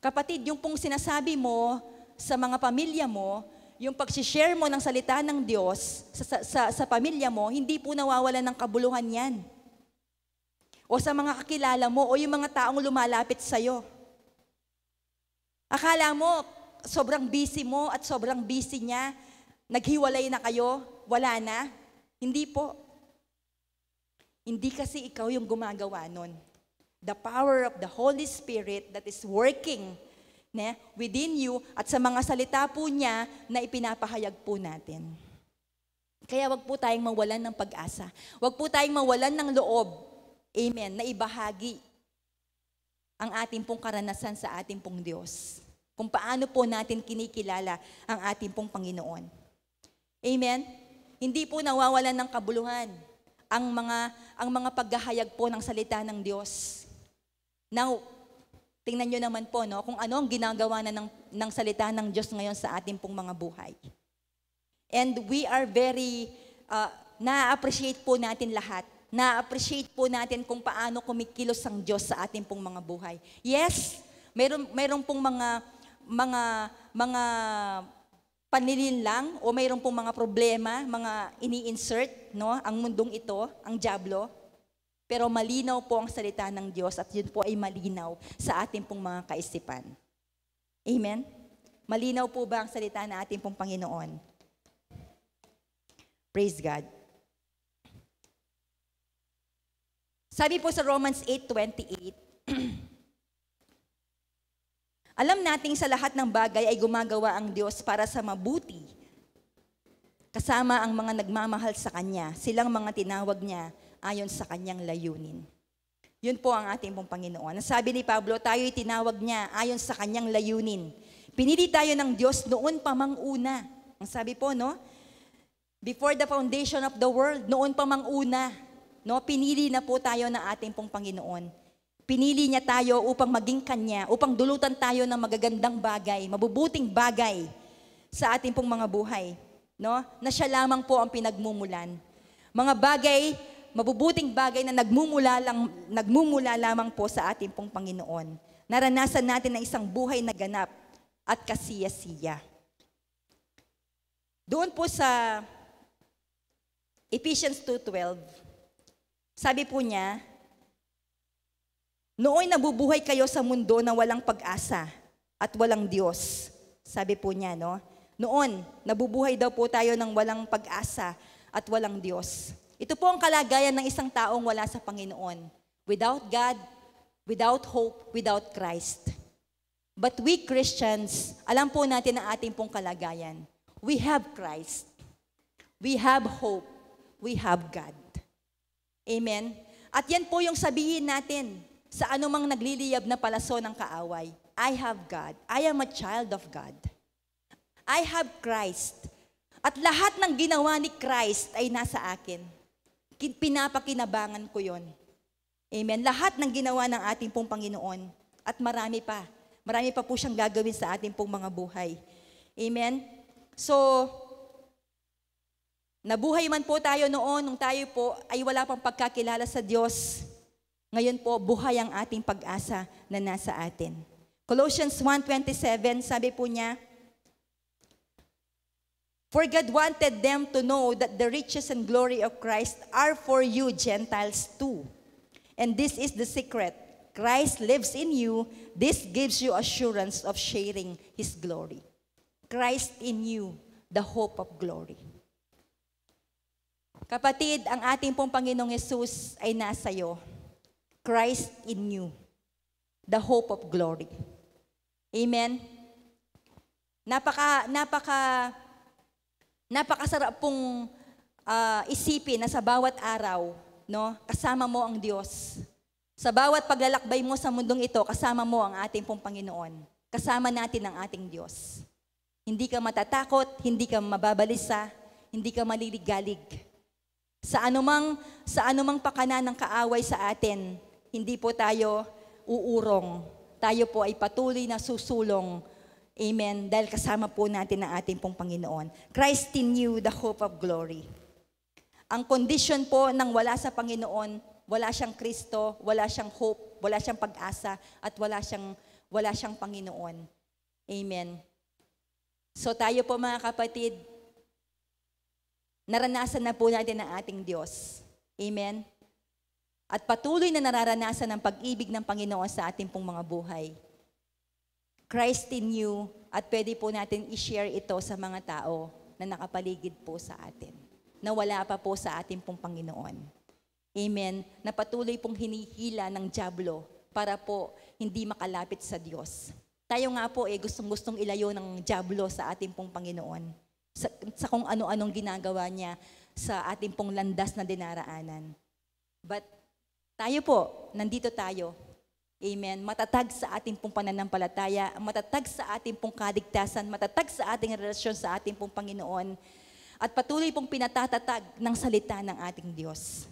Kapatid, yung pong sinasabi mo sa mga pamilya mo, yung pag-share mo ng salita ng Diyos sa pamilya mo, hindi po nawawalan ng kabuluhan yan. O sa mga kakilala mo, o yung mga taong lumalapit sa'yo. Akala mo, sobrang busy mo at sobrang busy niya, naghiwalay na kayo, wala na. Hindi po. Hindi kasi ikaw yung gumagawa nun. The power of the Holy Spirit that is working within you at sa mga salita po niya na ipinapahayag po natin. Kaya wag po tayong mawalan ng pag-asa. Wag po tayong mawalan ng loob. Amen. Na ibahagi ang ating pong karanasan sa ating pong Diyos. Kung paano po natin kinikilala ang ating pong Panginoon. Amen. Hindi po nawawalan ng kabuluhan ang mga paghahayag po ng salita ng Diyos. Now, tingnan nyo naman po, no, kung ano ang ginagawa na ng salita ng Diyos ngayon sa ating pong mga buhay. And we are very, na-appreciate po natin lahat. Na-appreciate po natin kung paano kumikilos ang Diyos sa ating pong mga buhay. Yes, mayroon pong mga panlilinlang o mayroon pong mga problema, mga ini-insert, no, ang mundong ito, ang dyablo. Pero malinaw po ang salita ng Diyos at yun po ay malinaw sa ating pong mga kaisipan. Amen? Malinaw po ba ang salita ng ating pong Panginoon? Praise God. Sabi po sa Romans 8:28, alam nating sa lahat ng bagay ay gumagawa ang Diyos para sa mabuti. Kasama ang mga nagmamahal sa Kanya, silang mga tinawag niya ayon sa Kanyang layunin. Yun po ang ating pong Panginoon. Sabi ni Pablo, tayo'y tinawag niya ayon sa Kanyang layunin. Pinili tayo ng Diyos noon pa mang una. Ang sabi po, no? Before the foundation of the world, noon pa mang una, no? Pinili na po tayo ng ating pong Panginoon. Pinili niya tayo upang maging Kanya, upang dulutan tayo ng magagandang bagay, mabubuting bagay sa ating pong mga buhay. No? Na siya lamang po ang pinagmumulan. Mga bagay, mabubuting bagay na nagmumula lamang po sa ating pong Panginoon. Naranasan natin ng isang buhay na ganap at kasiya-siya. Doon po sa Ephesians 2:12, sabi po niya, nooy nabubuhay kayo sa mundo na walang pag-asa at walang Diyos. Sabi po niya, no? Noon, nabubuhay daw po tayo ng walang pag-asa at walang Diyos. Ito po ang kalagayan ng isang taong wala sa Panginoon. Without God, without hope, without Christ. But we Christians, alam po natin ang ating pong kalagayan. We have Christ. We have hope. We have God. Amen? At yan po yung sabihin natin sa anumang nagliliyab na palaso ng kaaway. I have God. I am a child of God. I have Christ. At lahat ng ginawa ni Christ ay nasa akin. Pinapakinabangan ko yon. Amen. Lahat ng ginawa ng ating pong Panginoon at marami pa. Marami pa po siyang gagawin sa ating pong mga buhay. Amen. So, nabuhay man po tayo noon nung tayo po ay wala pang pagkakilala sa Diyos. Ngayon po, buhay ang ating pag-asa na nasa atin. Colossians 1:27, sabi po niya, For God wanted them to know that the riches and glory of Christ are for you Gentiles too. And this is the secret. Christ lives in you. This gives you assurance of sharing His glory. Christ in you, the hope of glory. Kapatid, ang ating pong Panginoong Yesus ay nasa iyo. Christ in you, the hope of glory. Amen? Napakasarap pong isipin na sa bawat araw, no, kasama mo ang Diyos. Sa bawat paglalakbay mo sa mundong ito, kasama mo ang ating pong Panginoon. Kasama natin ang ating Diyos. Hindi ka matatakot, hindi ka mababalisa, hindi ka maliligalig. Sa anumang pakana ng kaaway sa atin, hindi po tayo uurong. Tayo po ay patuloy na susulong. Amen. Dahil kasama po natin ang ating pong Panginoon. Christ in you, the hope of glory. Ang condition po ng wala sa Panginoon, wala siyang Kristo, wala siyang hope, wala siyang pag-asa, at wala siyang Panginoon. Amen. So tayo po mga kapatid, naranasan na po natin ang ating Diyos. Amen. At patuloy na nararanasan ang pag-ibig ng Panginoon sa ating pong mga buhay. Christ in you, at pwede po natin i-share ito sa mga tao na nakapaligid po sa atin, na wala pa po sa ating pong Panginoon. Amen. Na patuloy pong hinihila ng dyablo para po hindi makalapit sa Diyos. Tayo nga po gustong-gustong ilayo ng dyablo sa ating pong Panginoon. Sa kung ano-anong ginagawa niya sa ating pong landas na dinaraanan. But tayo po, nandito tayo. Amen. Matatag sa ating pong pananampalataya, matatag sa ating pong kaligtasan, matatag sa ating relasyon sa ating pong Panginoon, at patuloy pong pinatatatag ng salita ng ating Diyos.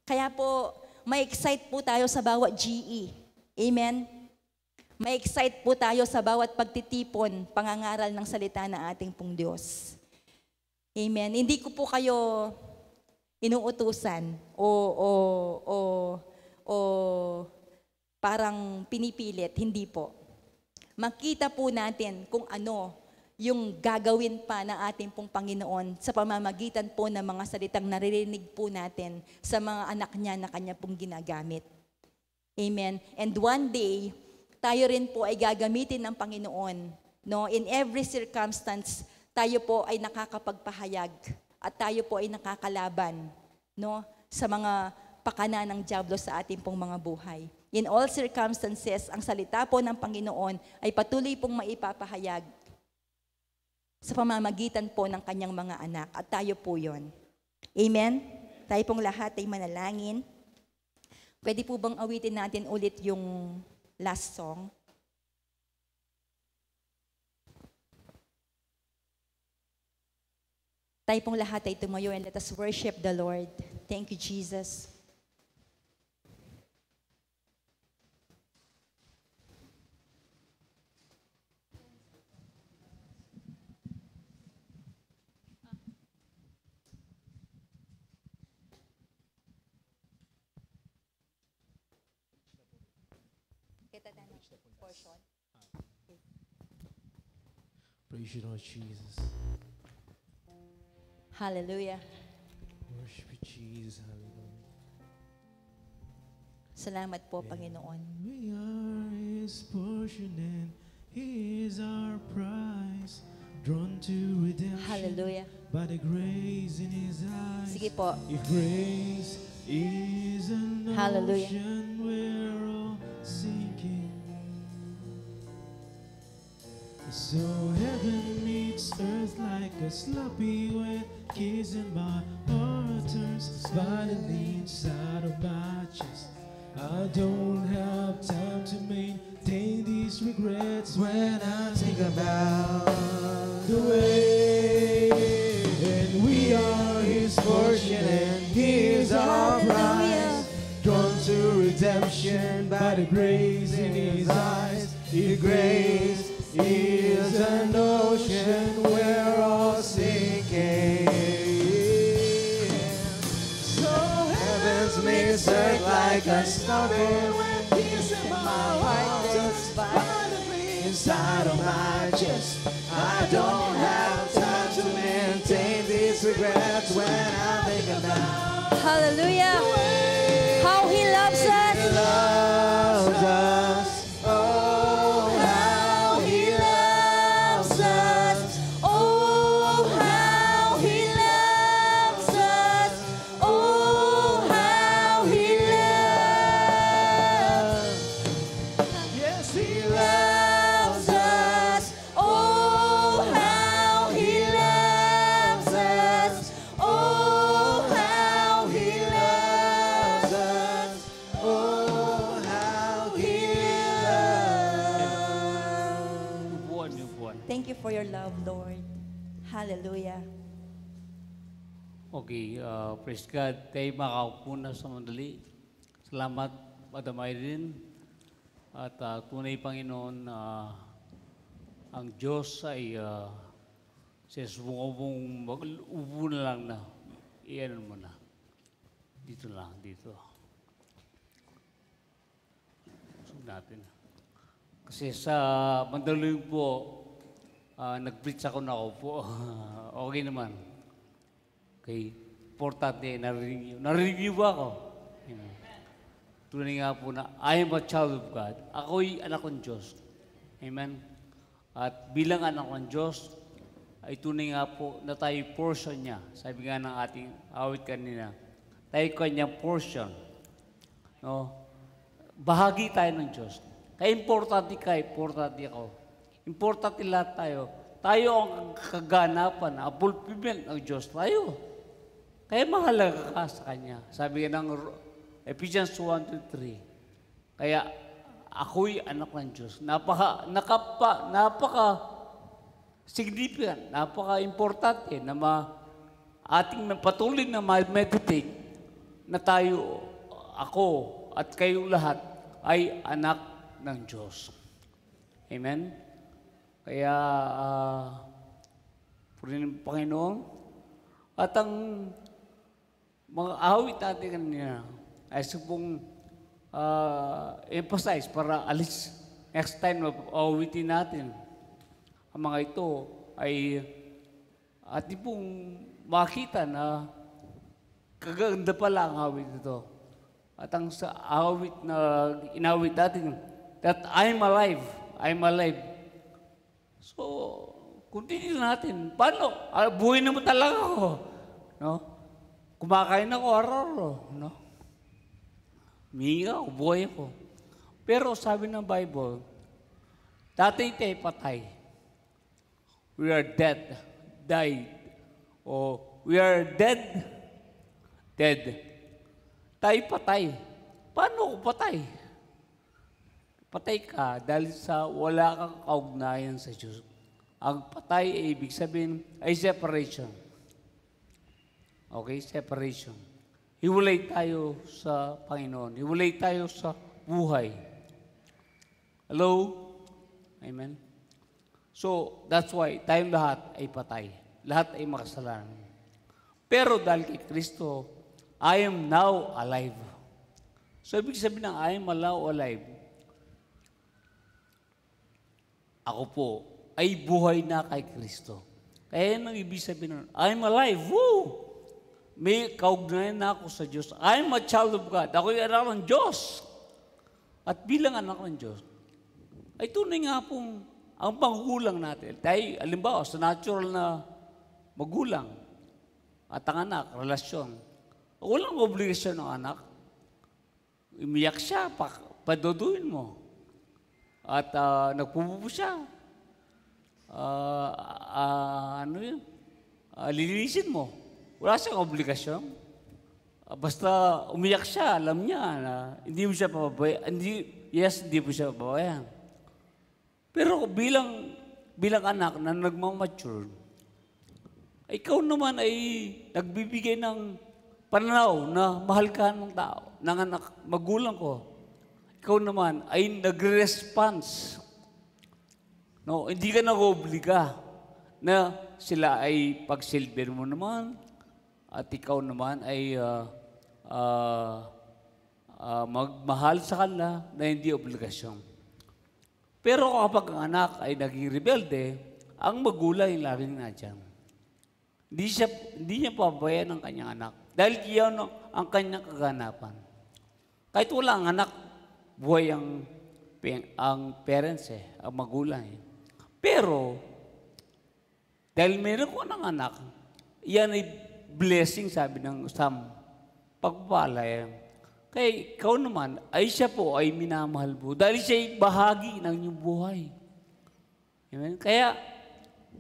Kaya po, may excite po tayo sa bawat GE. Amen. May excite po tayo sa bawat pagtitipon, pangangaral ng salita ng ating pong Diyos. Amen. Hindi ko po kayo inuutusan o parang pinipilit, hindi po. Makita po natin kung ano yung gagawin pa ng ating pong Panginoon sa pamamagitan po ng mga salitang naririnig po natin sa mga anak niya na kanya pong ginagamit. Amen. And one day, tayo rin po ay gagamitin ng Panginoon. No? In every circumstance, tayo po ay nakakapagpahayag at tayo po ay nakakalaban, no, sa mga pakana ng dyablo sa ating pong mga buhay. In all circumstances, ang salita po ng Panginoon ay patuloy pong maipapahayag sa pamamagitan po ng kanyang mga anak. At tayo po yon. Amen? Tayo pong lahat ay manalangin. Pwede po bang awitin natin ulit yung last song? Tayo pong lahat ay tumayo and let us worship the Lord. Thank you, Jesus. Praise you, Lord Jesus. Hallelujah. Worship you, Jesus. Hallelujah. Salamat po, Panginoon. We are His portion and He is our prize, drawn to redemption. Hallelujah. By the grace in His eyes. Sige po. If grace is an Hallelujah. ocean, we're all sinking. So heaven meets earth like a sloppy wet kiss, and my heart turns violently inside of my chest. I don't have time to maintain these regrets when I think about the way. And we are His portion and He is our prize, drawn to redemption by the grace in his eyes. His grace is an ocean we're all sinking. So heavens may surge like a storm when peace in my heart just violently inside of my chest. I don't have time to maintain these regrets when I think about Hallelujah. How He loves us. He loves us. Oh, How He loves us. Oh, how He loves us. Oh, how He loves. yes, He Loves us. Oh, how He loves us. Oh, how He loves us. Oh, how He loves. Buwan. Thank you for your love, Lord. Hallelujah. Okay, praise God. Tayo makaupo na sa mandali. Salamat, Madam Irene. At tunay, Panginoon, ang Diyos ay sesubong mag-upo na lang na. Iyan mo na. Dito lang, dito. Sug natin. Kasi sa Mandaluyong po, nag-preach ako na ako po. Okay naman. Okay. Importante, narinig niyo ba ako? Amen. Tunay nga po na, I am a child of God. Ako'y anak ng Diyos. Amen. At bilang anak ng Diyos, ay tunay nga po na tayo portion niya. Sabi nga ng ating awit kanina, tayo kanyang portion. No? Bahagi tayo ng Diyos. Kaya importante ka, importante ako. Importante lahat tayo. Tayo ang kaganapan, ang fulfillment ng Diyos. Tayo. Kaya mahalaga ka sa Kanya. Sabi nga ng Ephesians 1:3. Kaya ako'y anak ng Diyos. Napaka significant, napaka-importante na ating patuloy na meditate na tayo, ako at kayo lahat ay anak ng Diyos. Amen? Kaya, purihin ng Panginoon. At ang mga awit natin kanina ay subong emphasize para alis next time na awitin natin. Ang mga ito ay ating pong makita na kaganda pala ang awit ito. At ang sa awit na inawit natin, that I'm alive. I'm alive. So, continue natin. Paano? Buhay naman talaga ako. No? Kumakain ako araw-araw. No? Mihinga ako, buhay ako. Pero sabi ng Bible, dati tayo patay. We are dead. Died. O we are dead. Dead. Tayo patay. Paano ako patay? Patay ka dahil sa wala kang kaugnayan sa Diyos. Ang patay ay ibig sabihin ay separation. Okay? Separation. Hiwalay tayo sa Panginoon. Hiwalay tayo sa buhay. Hello? Amen? So, that's why tayong lahat ay patay. Lahat ay makasalanan. Pero dahil kay Kristo, I am now alive. So, ibig sabihin ng I am now alive, ako po ay buhay na kay Kristo. Kaya yan ang ibig sabihin nun, I'm alive. Woo! May kaugnayan na ako sa Diyos. I'm a child of God. Ako'y anak ng Diyos. At bilang anak ng Diyos, ay tunay nga pong ang panggulang natin. Tayo, alimbawa, sa natural na magulang at ang anak, relasyon. Walang obligasyon ng anak. Umiyak siya, paduduin mo. At nagpupupo siya. Ano yun? Lilinisin mo. Wala siyang obligasyon. Basta umiyak siya, alam niya na hindi mo siya pababayaan. Hindi mo siya pababayaan. Pero bilang anak na nagmamature, ikaw naman ay nagbibigay ng pananaw na mahal ka ng tao, ng anak, magulang ko. ikaw naman ay nagre-response. No, hindi ka nag-obliga na sila ay pagsilbihan mo naman at ikaw naman ay magmahal sa kanila na hindi obligasyon. Pero kapag ang anak ay naging rebelde, ang magulang ay laging nadyan. Hindi niya pabayan ang kanyang anak. Dahil iyon ang kanyang kaganapan. Kahit wala ang anak, buhay ang parents ang magulang Pero, dahil meron ko ng anak, yan ay blessing, sabi ng Sam, pagpapala Kaya ikaw naman, ay siya po ay minamahal mo. Dahil siya ay bahagi ng inyong buhay. Amen? Kaya,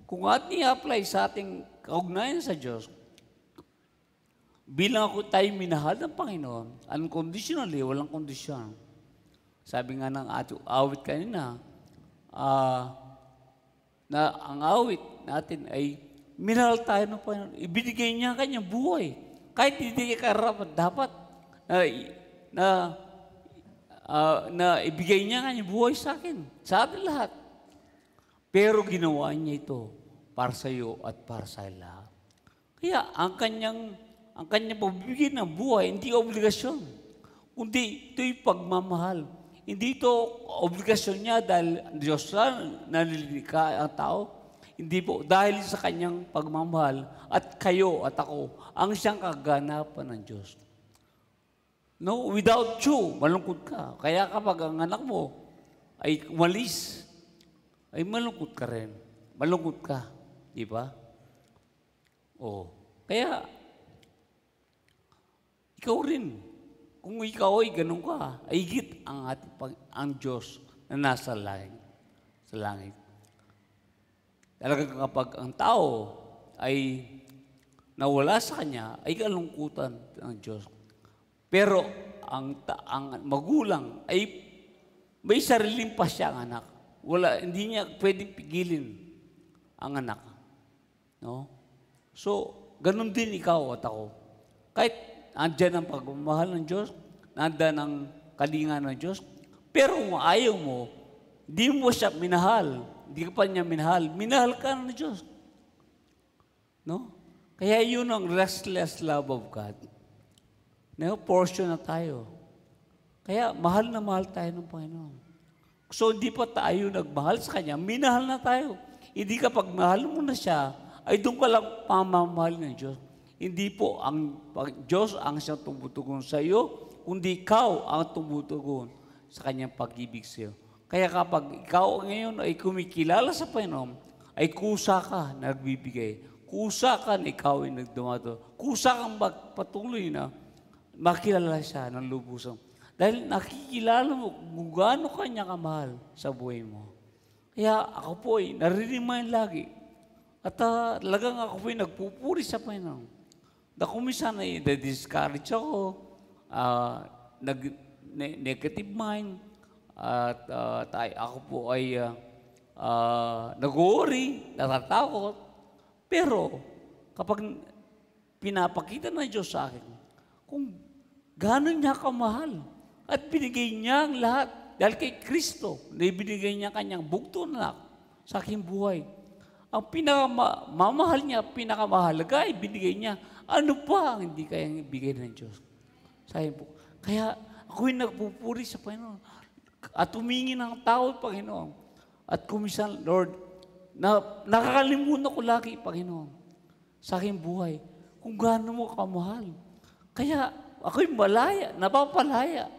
kung ating i-apply sa ating kaugnayan sa Diyos, bilang ako tayo minahal ng Panginoon, unconditionally, walang kondisyon. Sabi nga ng awit kanina, na ang awit natin ay minahal tayo ng Panginoon. Ibinigay niya ang kanyang buhay. Kahit hindi ka karapat, dapat na ibigay niya ang kanyang buhay sa akin, sa atin lahat. Pero ginawa niya ito para sa iyo at para sa lahat. Kaya ang kanyang pagbibigay ng buhay, hindi obligasyon. Kundi ito'y pagmamahal. Hindi ito obligasyon niya dahil Diyos lang nalilikha ang tao. Hindi po. Dahil sa kanyang pagmamahal at kayo at ako ang siyang kaganapan ng Diyos. No, without you, malungkot ka. Kaya kapag ang anak mo ay umalis, ay malungkot ka rin. Malungkot ka. Di ba? Kaya, ikaw rin. Kung ikaw ay ganun ka, ay higit ang Diyos na nasa langit. Sa langit. Talagang kapag ang tao ay nawala sa Kanya, ay kalungkutan ng Diyos. Pero ang magulang ay may sariling pasya ang anak. Hindi niya pwedeng pigilin ang anak. No? So, ganun din ikaw at ako. Kahit andyan ang pagmamahal ng Diyos, nandan ang kalinga ng Diyos, pero kung ayaw mo, di mo siya minahal, hindi ka pa niya minahal ka ng Diyos. No? Kaya yun ang restless love of God. Portion na tayo. Kaya mahal na mahal tayo ng Panginoon. So hindi pa tayo nagmahal sa Kanya, minahal na tayo. Hindi kapag mahal mo na siya, ay doon ka lang pamamahal ng Diyos. Hindi po ang Diyos ang siyang tumutugon sa iyo, kundi ikaw ang tumutugon sa Kanyang pag-ibig sa iyo. Kaya kapag ikaw ngayon ay kumikilala sa Panginoon, ay kusa ka nagbibigay. Kusa ka na ikaw ay nagdumato. Kusa kang magpatuloy na makilala siya ng lubusan. Dahil nakikilala mo kung gaano kanya kamahal sa buhay mo. Kaya ako po ay naririmayan lagi. At talagang ako po ay nagpupuri sa Panginoon. Kung minsan ay na-discourage ako, negative mind, at ako po ay nag-worry, natatakot. Pero kapag pinapakita ng Diyos sa akin, kung gano'n niya kamahal at binigay niya ang lahat dahil kay Kristo na ibinigay niya kanyang bugto na sa aking buhay. Ang pinakamamahal niya, pinakamahalaga, ibinigay niya. Ano pa ang hindi kayang ibigay ng Diyos? Sabi po. Kaya ako'y nagpupuri sa Panginoon at humingi ng tawad, Panginoon. At kumisan, Lord, nakakalimutan ko lagi, Panginoon, sa aking buhay, kung gaano mo kamahal. Kaya ako'y malaya, napapalaya.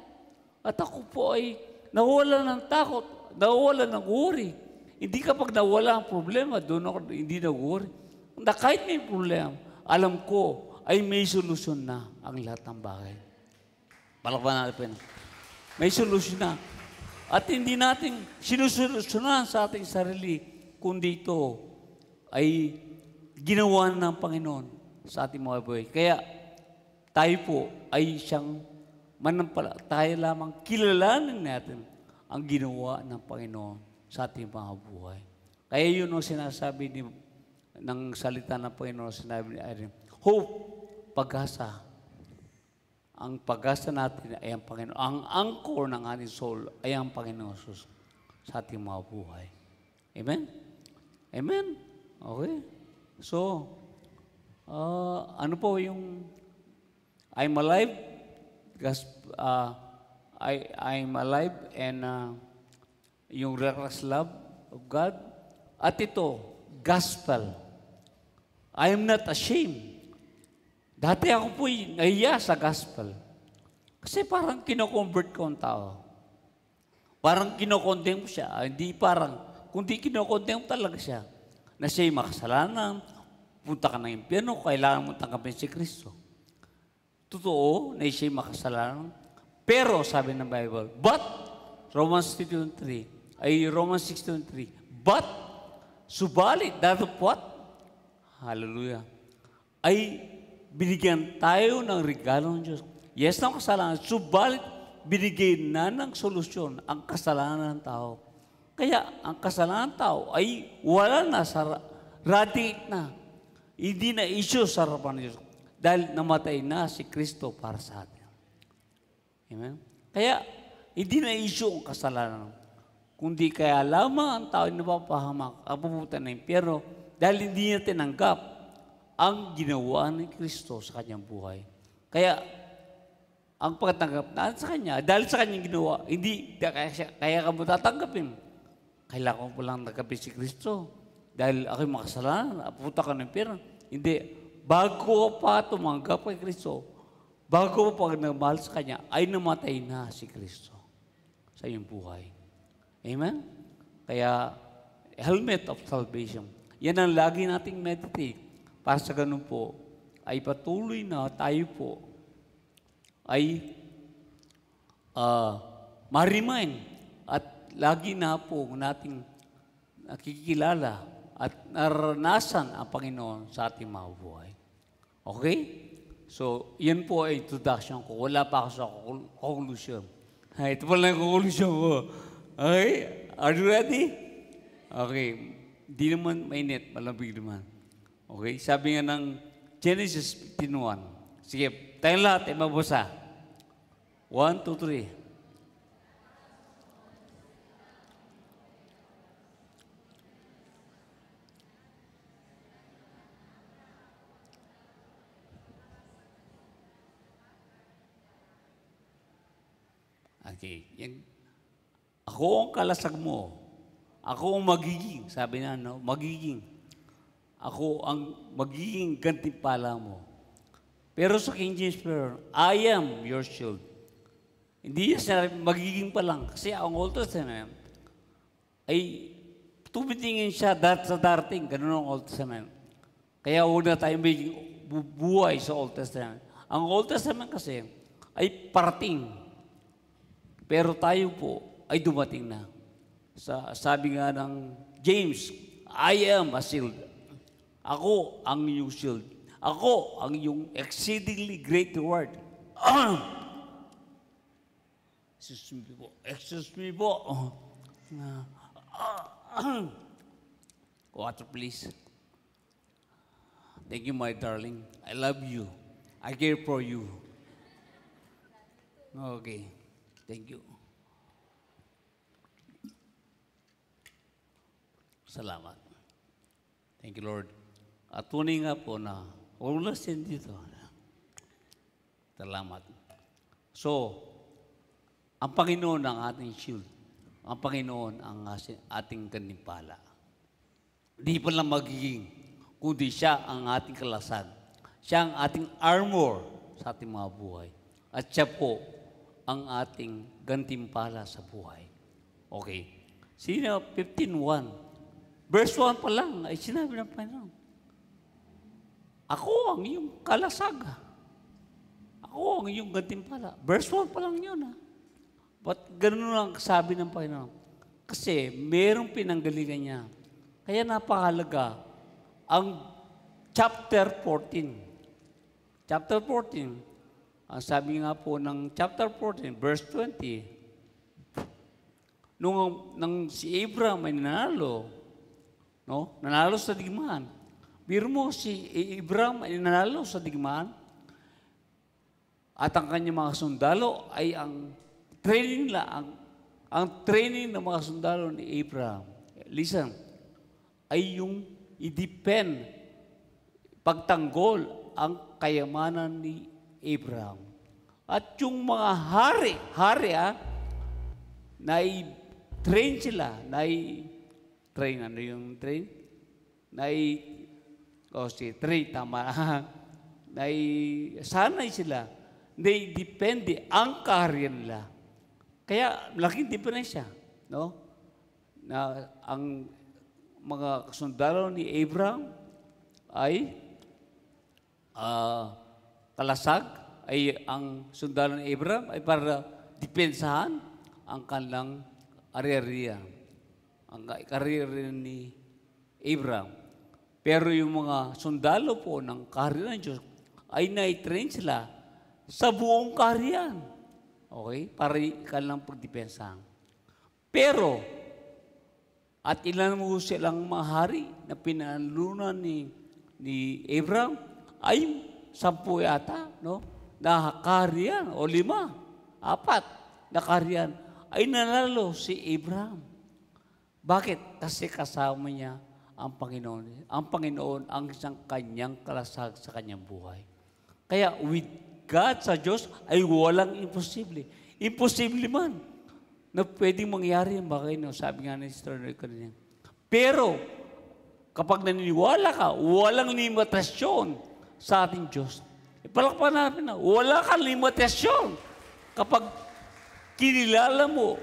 At ako po ay nawala ng takot, nawala ng worry. Hindi kapag nawala ang problema, doon ako hindi nag-worry. Kahit may problema, alam ko ay may solusyon na ang lahat ng bagay. Palakpan natin. May solusyon na. At hindi natin sinusolusyonan sa ating sarili, kundi ito ay ginawa ng Panginoon sa ating mga buhay. Kaya tayo po ay siyang tayo lamang kilalanin natin ang ginawa ng Panginoon sa ating mga buhay. Kaya yun ang sinasabi ng salita ng Panginoon, sinabi ni Irene, hope, pag-asa. ang pag-asa natin ay ang Panginoon. Ang anchor ng ating soul ay ang Panginoon Jesus sa ating mga buhay. Amen? Amen? Okay. So, ano po yung I'm alive because I'm alive and yung reckless love of God. At ito, gospel. I am not ashamed. Dati ako po'y nahiya sa gospel. Kasi parang kino-convert ko ang tao. Parang kino-condemn siya. Hindi parang, kundi kino-condemn talaga siya. Na siya'y makasalanan, punta ka ng impyerno, kailangan mo tanggapin si Kristo. Totoo na siya'y makasalanan. Pero, sabi ng Bible, but, Romans 6:23, but, subalit, that of what? Hallelujah. Ay, binigyan tayo ng regalo ng Diyos. Yes, ng kasalanan. Subalit, binigyan na ng solusyon ang kasalanan ng tao. Kaya, ang kasalanan ng tao ay wala na, radiate na. Hindi na issue sa harapan ng Diyos. Dahil namatay na si Kristo para sa atin. Amen? Kaya, hindi na issue ang kasalanan. Kundi kaya lamang ang tao ay napapahamak, ang pupunta ng impyerno, dahil hindi niya tinanggap ang ginawa ni Kristo sa kanyang buhay. Kaya, ang pagtanggap natin sa Kanya, dahil sa Kanyang ginawa, hindi, kaya ka mo tatanggapin. Kailangan ko lang nagkapit si Kristo. Dahil ako'y makasalanan, pupunta ka ng impyerno. Hindi, bago pa tumanggap kay Kristo, bago pa nagmahal sa Kanya, ay namatay na si Kristo sa iyong buhay. Amen? Kaya, helmet of salvation. Yan ang lagi nating meditate. Para sa ganun po, ay patuloy na tayo po ay ma-remind at lagi na po nating nakikilala at naranasan ang Panginoon sa ating mga buhay. Okay? So, yan po ay introduction ko. Wala pa ako sa conclusion. Ito pala yung conclusion ko. Okay? Are you ready? Okay. Di naman mainit, malamig naman. Okay? Sabi nga ng Genesis 15:1. Sige, tayong lahat ay mabasa. 1, 2, 3. Okay. Ako ang kalasag mo. Ako ang magiging, sabi na, no? Magiging. Ako ang magiging gantimpala mo. Pero sa King James Version, I am your shield. Hindi siya magiging pa lang. Kasi ang Old Testament ay tumitingin siya sa darating. Ganun ang Old Testament. Kaya una tayo may buhay sa Old Testament. Ang Old Testament kasi ay parating. Pero tayo po ay dumating na. Sabi nga ng James, I am a shield. Ako ang iyong shield. Ako ang iyong exceedingly great reward. Excuse me po. Water, please. Thank you, my darling. I love you. I care for you. Okay. Thank you. Salamat. Thank you, Lord. At tunay nga po na wala sin dito. Salamat. So, ang Panginoon ang ating shield. Ang Panginoon ang ating gantimpala. Di pa lang magiging, kundi siya ang ating kalasag. Siya ang ating armor sa ating mga buhay. At siya po ang ating gantimpala sa buhay. Okay. Sino 15:1? Verse 1 pa lang ay sinabi ng Panginoon, ako ang iyong kalasag. Ako ang iyong gantimpala. Verse 1 pa lang yun. But ganun lang sabi ng Panginoon. Kasi merong pinanggalingan niya. Kaya napakahalaga ang chapter 14. Chapter 14, ang sabi nga po ng chapter 14, verse 20, nung si Abraham ay nanalo, no? Nanalo sa digmaan. Biro mo, si Abraham ay nanalo sa digmaan. At ang kanyang mga sundalo ay ang training ang training ng mga sundalo ni Abraham. Listen, ay yung i-depend, pagtanggol ang kayamanan ni Abraham. At yung mga hari na-train sila, train, ano yung train? Train, tama. Sanay sila. Depende ang kaharian nila. Kaya, laking diferensya, no? Na ang mga sundalo ni Abraham ay kalasag, ay ang sundalo ni Abraham ay para depensahan ang kanilang ari-arian. Ang ari-arian ni Abraham. Pero yung mga sundalo po ng kaharian ng Diyos ay na-train sila sa buong kaharian. Okay? Para kanilang pagdepensahan. Pero, at ilan mo silang mga hari na pinalunan ni Abraham ay 10 yata, no? Na kaharian, o 5, 4 na kaharian ay nanalo si Abraham. Bakit? Kasi kasama niya ang Panginoon. Ang Panginoon ang isang kanyang kalasag sa kanyang buhay. Kaya with God sa Diyos ay walang imposible. Imposible man na pwedeng mangyari ang bagay, no? Sabi nga ni Sister Noy kanina. Pero, kapag naniniwala ka, walang limitasyon sa ating Diyos. Palakpan natin na, wala kang limitasyon kapag kinilala mo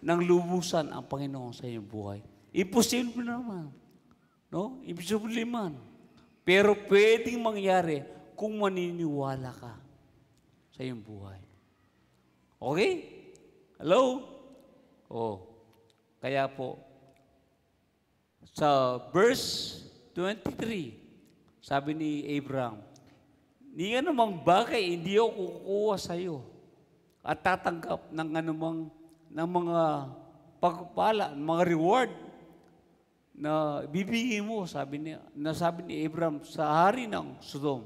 ng lubusan ang Panginoon sa iyong buhay. Imposible naman. No? Imposible man. Pero pwedeng mangyari kung maniniwala ka sa iyong buhay. Okay? Hello? Kaya po, sa verse 23, sabi ni Abraham, "Ni anumang bagay, hindi ako kukuha sa iyo at tatanggap ng mga pagpapala, mga reward na bibigyan mo," sabi ni Abraham sa hari ng Sodom.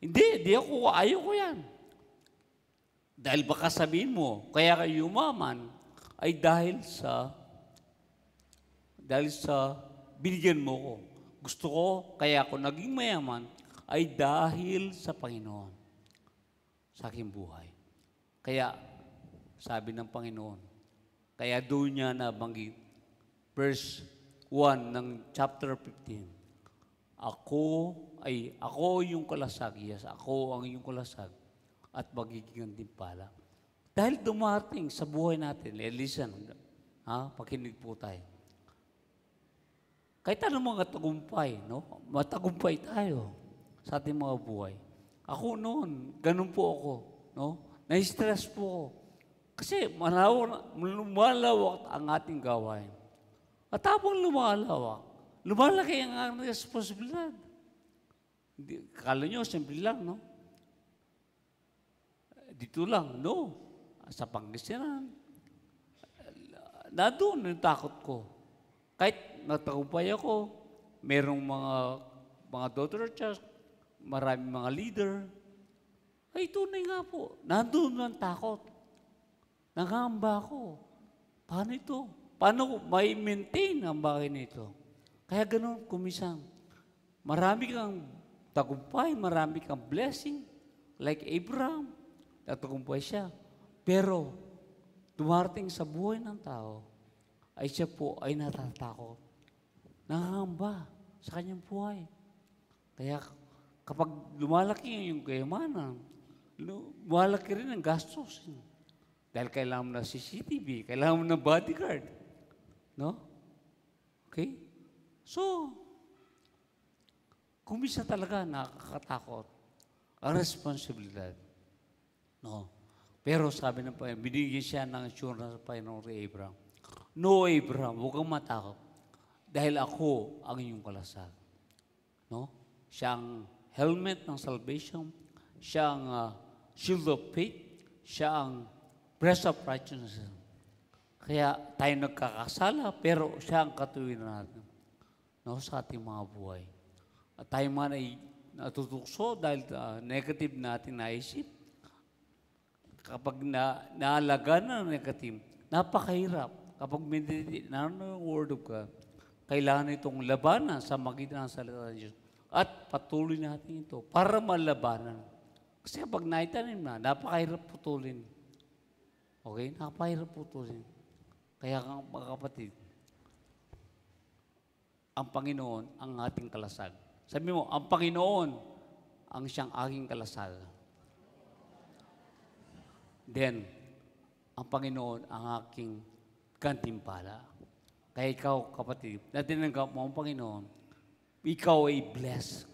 Hindi ako, ayaw ko yan. Dahil baka sabihin mo, kaya kayo yumaman ay dahil sa binigyan mo ko. Gusto ko, kaya ako naging mayaman ay dahil sa Panginoon sa aking buhay. Kaya, sabi ng Panginoon, kaya doon niya nabanggit, verse 1 ng chapter 15, Ako yung kalasag, yes, ako ang iyong kalasag at magiging timpala. Dahil dumating sa buhay natin, listen, pakinig po tayo. Kahit anong mga tagumpay, no? Matagumpay tayo sa ating mga buhay. Ako noon, ganun po ako, no? Na-stress po ako. Kasi lumalawak ang ating gawain. At habang lumalaki ang responsibilidad. Kala nyo, simple lang, no? Dito lang, no? Sa Pangasinan. Doon yung takot ko. Kahit natagumpay ako, merong mga daughter church, maraming mga leader, ay tunay nga po, nandun ang takot. Nangamba ako. Paano ito? Paano may maintain ang bagay nito? Kaya ganun, kumisang. Marami kang tagumpay, marami kang blessing. Like Abraham, natagumpay siya. Pero, dumarating sa buhay ng tao, ay siya po ay natatakot. Nangangamba sa kanyang buhay. Kaya kapag lumalaki yung kayamanan, lumalaki rin ang gastos. Dahil kailangan mo na CCTV, kailangan mo na bodyguard. No? Okay? So, kumisa talaga nakakatakot ang responsibilidad. No? Pero sabi ng Panginoon, binigyan siya ng assurance sa Panginoon kay Abraham. No, Abraham, huwag kang matakot. Dahil ako ang iyong kalasag. No? Siya ang helmet ng salvation. Siya ang shield of faith. Siya ang breast of righteousness. Kaya tayo nagkakasala, pero siya ang katuwiran natin. No? Sa ating mga buhay. At tayo man ay natutukso dahil negative natin naisip. Kapag naalaga na ng negative, napakahirap. Kapag meditate na yung Word of God, kailangan itong labanan sa magitan ng salita ng Diyos. At patuloy natin ito para malabanan. Kasi kapag naitanim na, napakahirap putulin. Okay? Napakahirap putulin. Kaya mga kapatid, ang Panginoon ang ating kalasag. Sabi mo, ang Panginoon ang siyang aking kalasag. Then, ang Panginoon ang aking gantimpala. Kaya ikaw, kapatid, na tinanggap mo ang Panginoon, ikaw ay blessed.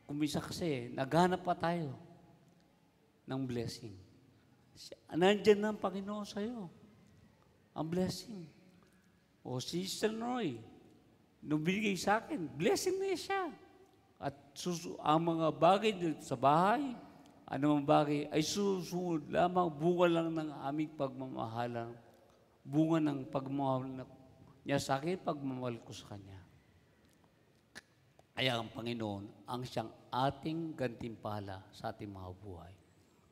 Kumisa kasi, naghanap pa tayo ng blessing. Nandiyan na ang Panginoon sa'yo. Ang blessing. O si Sister Noy, nung binigay sa akin, blessing na siya. At ang mga bagay dito sa bahay, anumang bagay, ay susunod lamang, bunga lang ng aming pagmamahalan. Bunga ng pagmamahal niya sa akin, pagmamahal ko sa Kanya. Kaya ang Panginoon, ang siyang ating gantimpala sa ating mga buhay.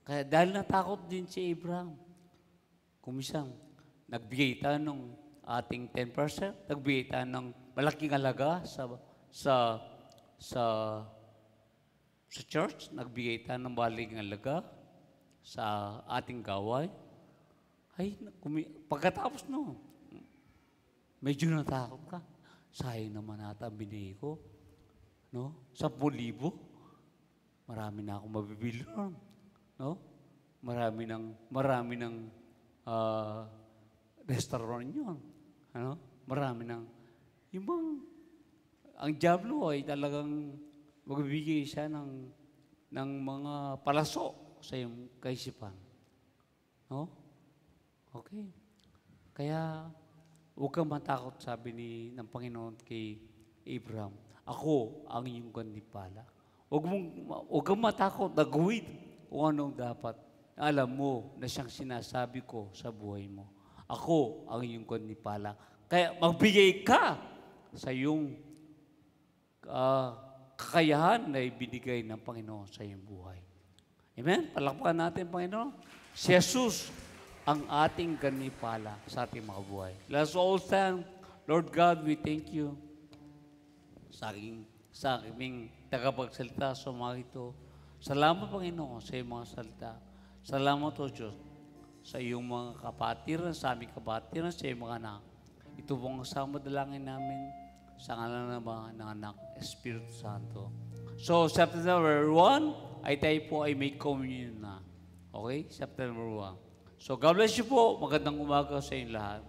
Kaya dahil natakot din si Abraham, kumisang, nagbigay tayo ng ating 10%, nagbigay tayo ng malaking halaga sa church, nagbigay tayo ng malaking halaga sa ating gaway. Ay, pagkatapos no, medyo natakot ka. Sayang naman ata ang binigay ko. No? 10,000. Marami na akong mabibili ron. No? Marami ng restaurant yun. Ano? Marami ng ang diablo ay talagang magbibigay siya ng mga palaso sa iyong kaisipan. No? Okay. Kaya, huwag kang matakot, sabi ng Panginoon kay Abraham. Ako ang iyong gantimpala. Huwag kang matakot na gawin kung anong dapat. Alam mo na siyang sinasabi ko sa buhay mo. Ako ang iyong gantimpala. Kaya magbigay ka sa iyong kakayahan na ibinigay ng Panginoon sa iyong buhay. Amen? Palakpakan natin, Panginoon. Si Jesus ang ating gantimpala sa ating mga buhay. Let's all stand. Lord God, we thank you sa aming tagapagsalita sa mga ito. Salamat, Panginoon, sa iyong mga salita. Salamat, O Diyos, sa iyong mga kapatiran, sa aming kapatiran, sa iyong mga anak. Ito pong kasama dalangin namin sa ngalan ng anak, Espiritu Santo. So, September 1, ay tayo po ay may communion na. Okay? September 1. So, God bless you po. Magandang umaga sa inyo lahat.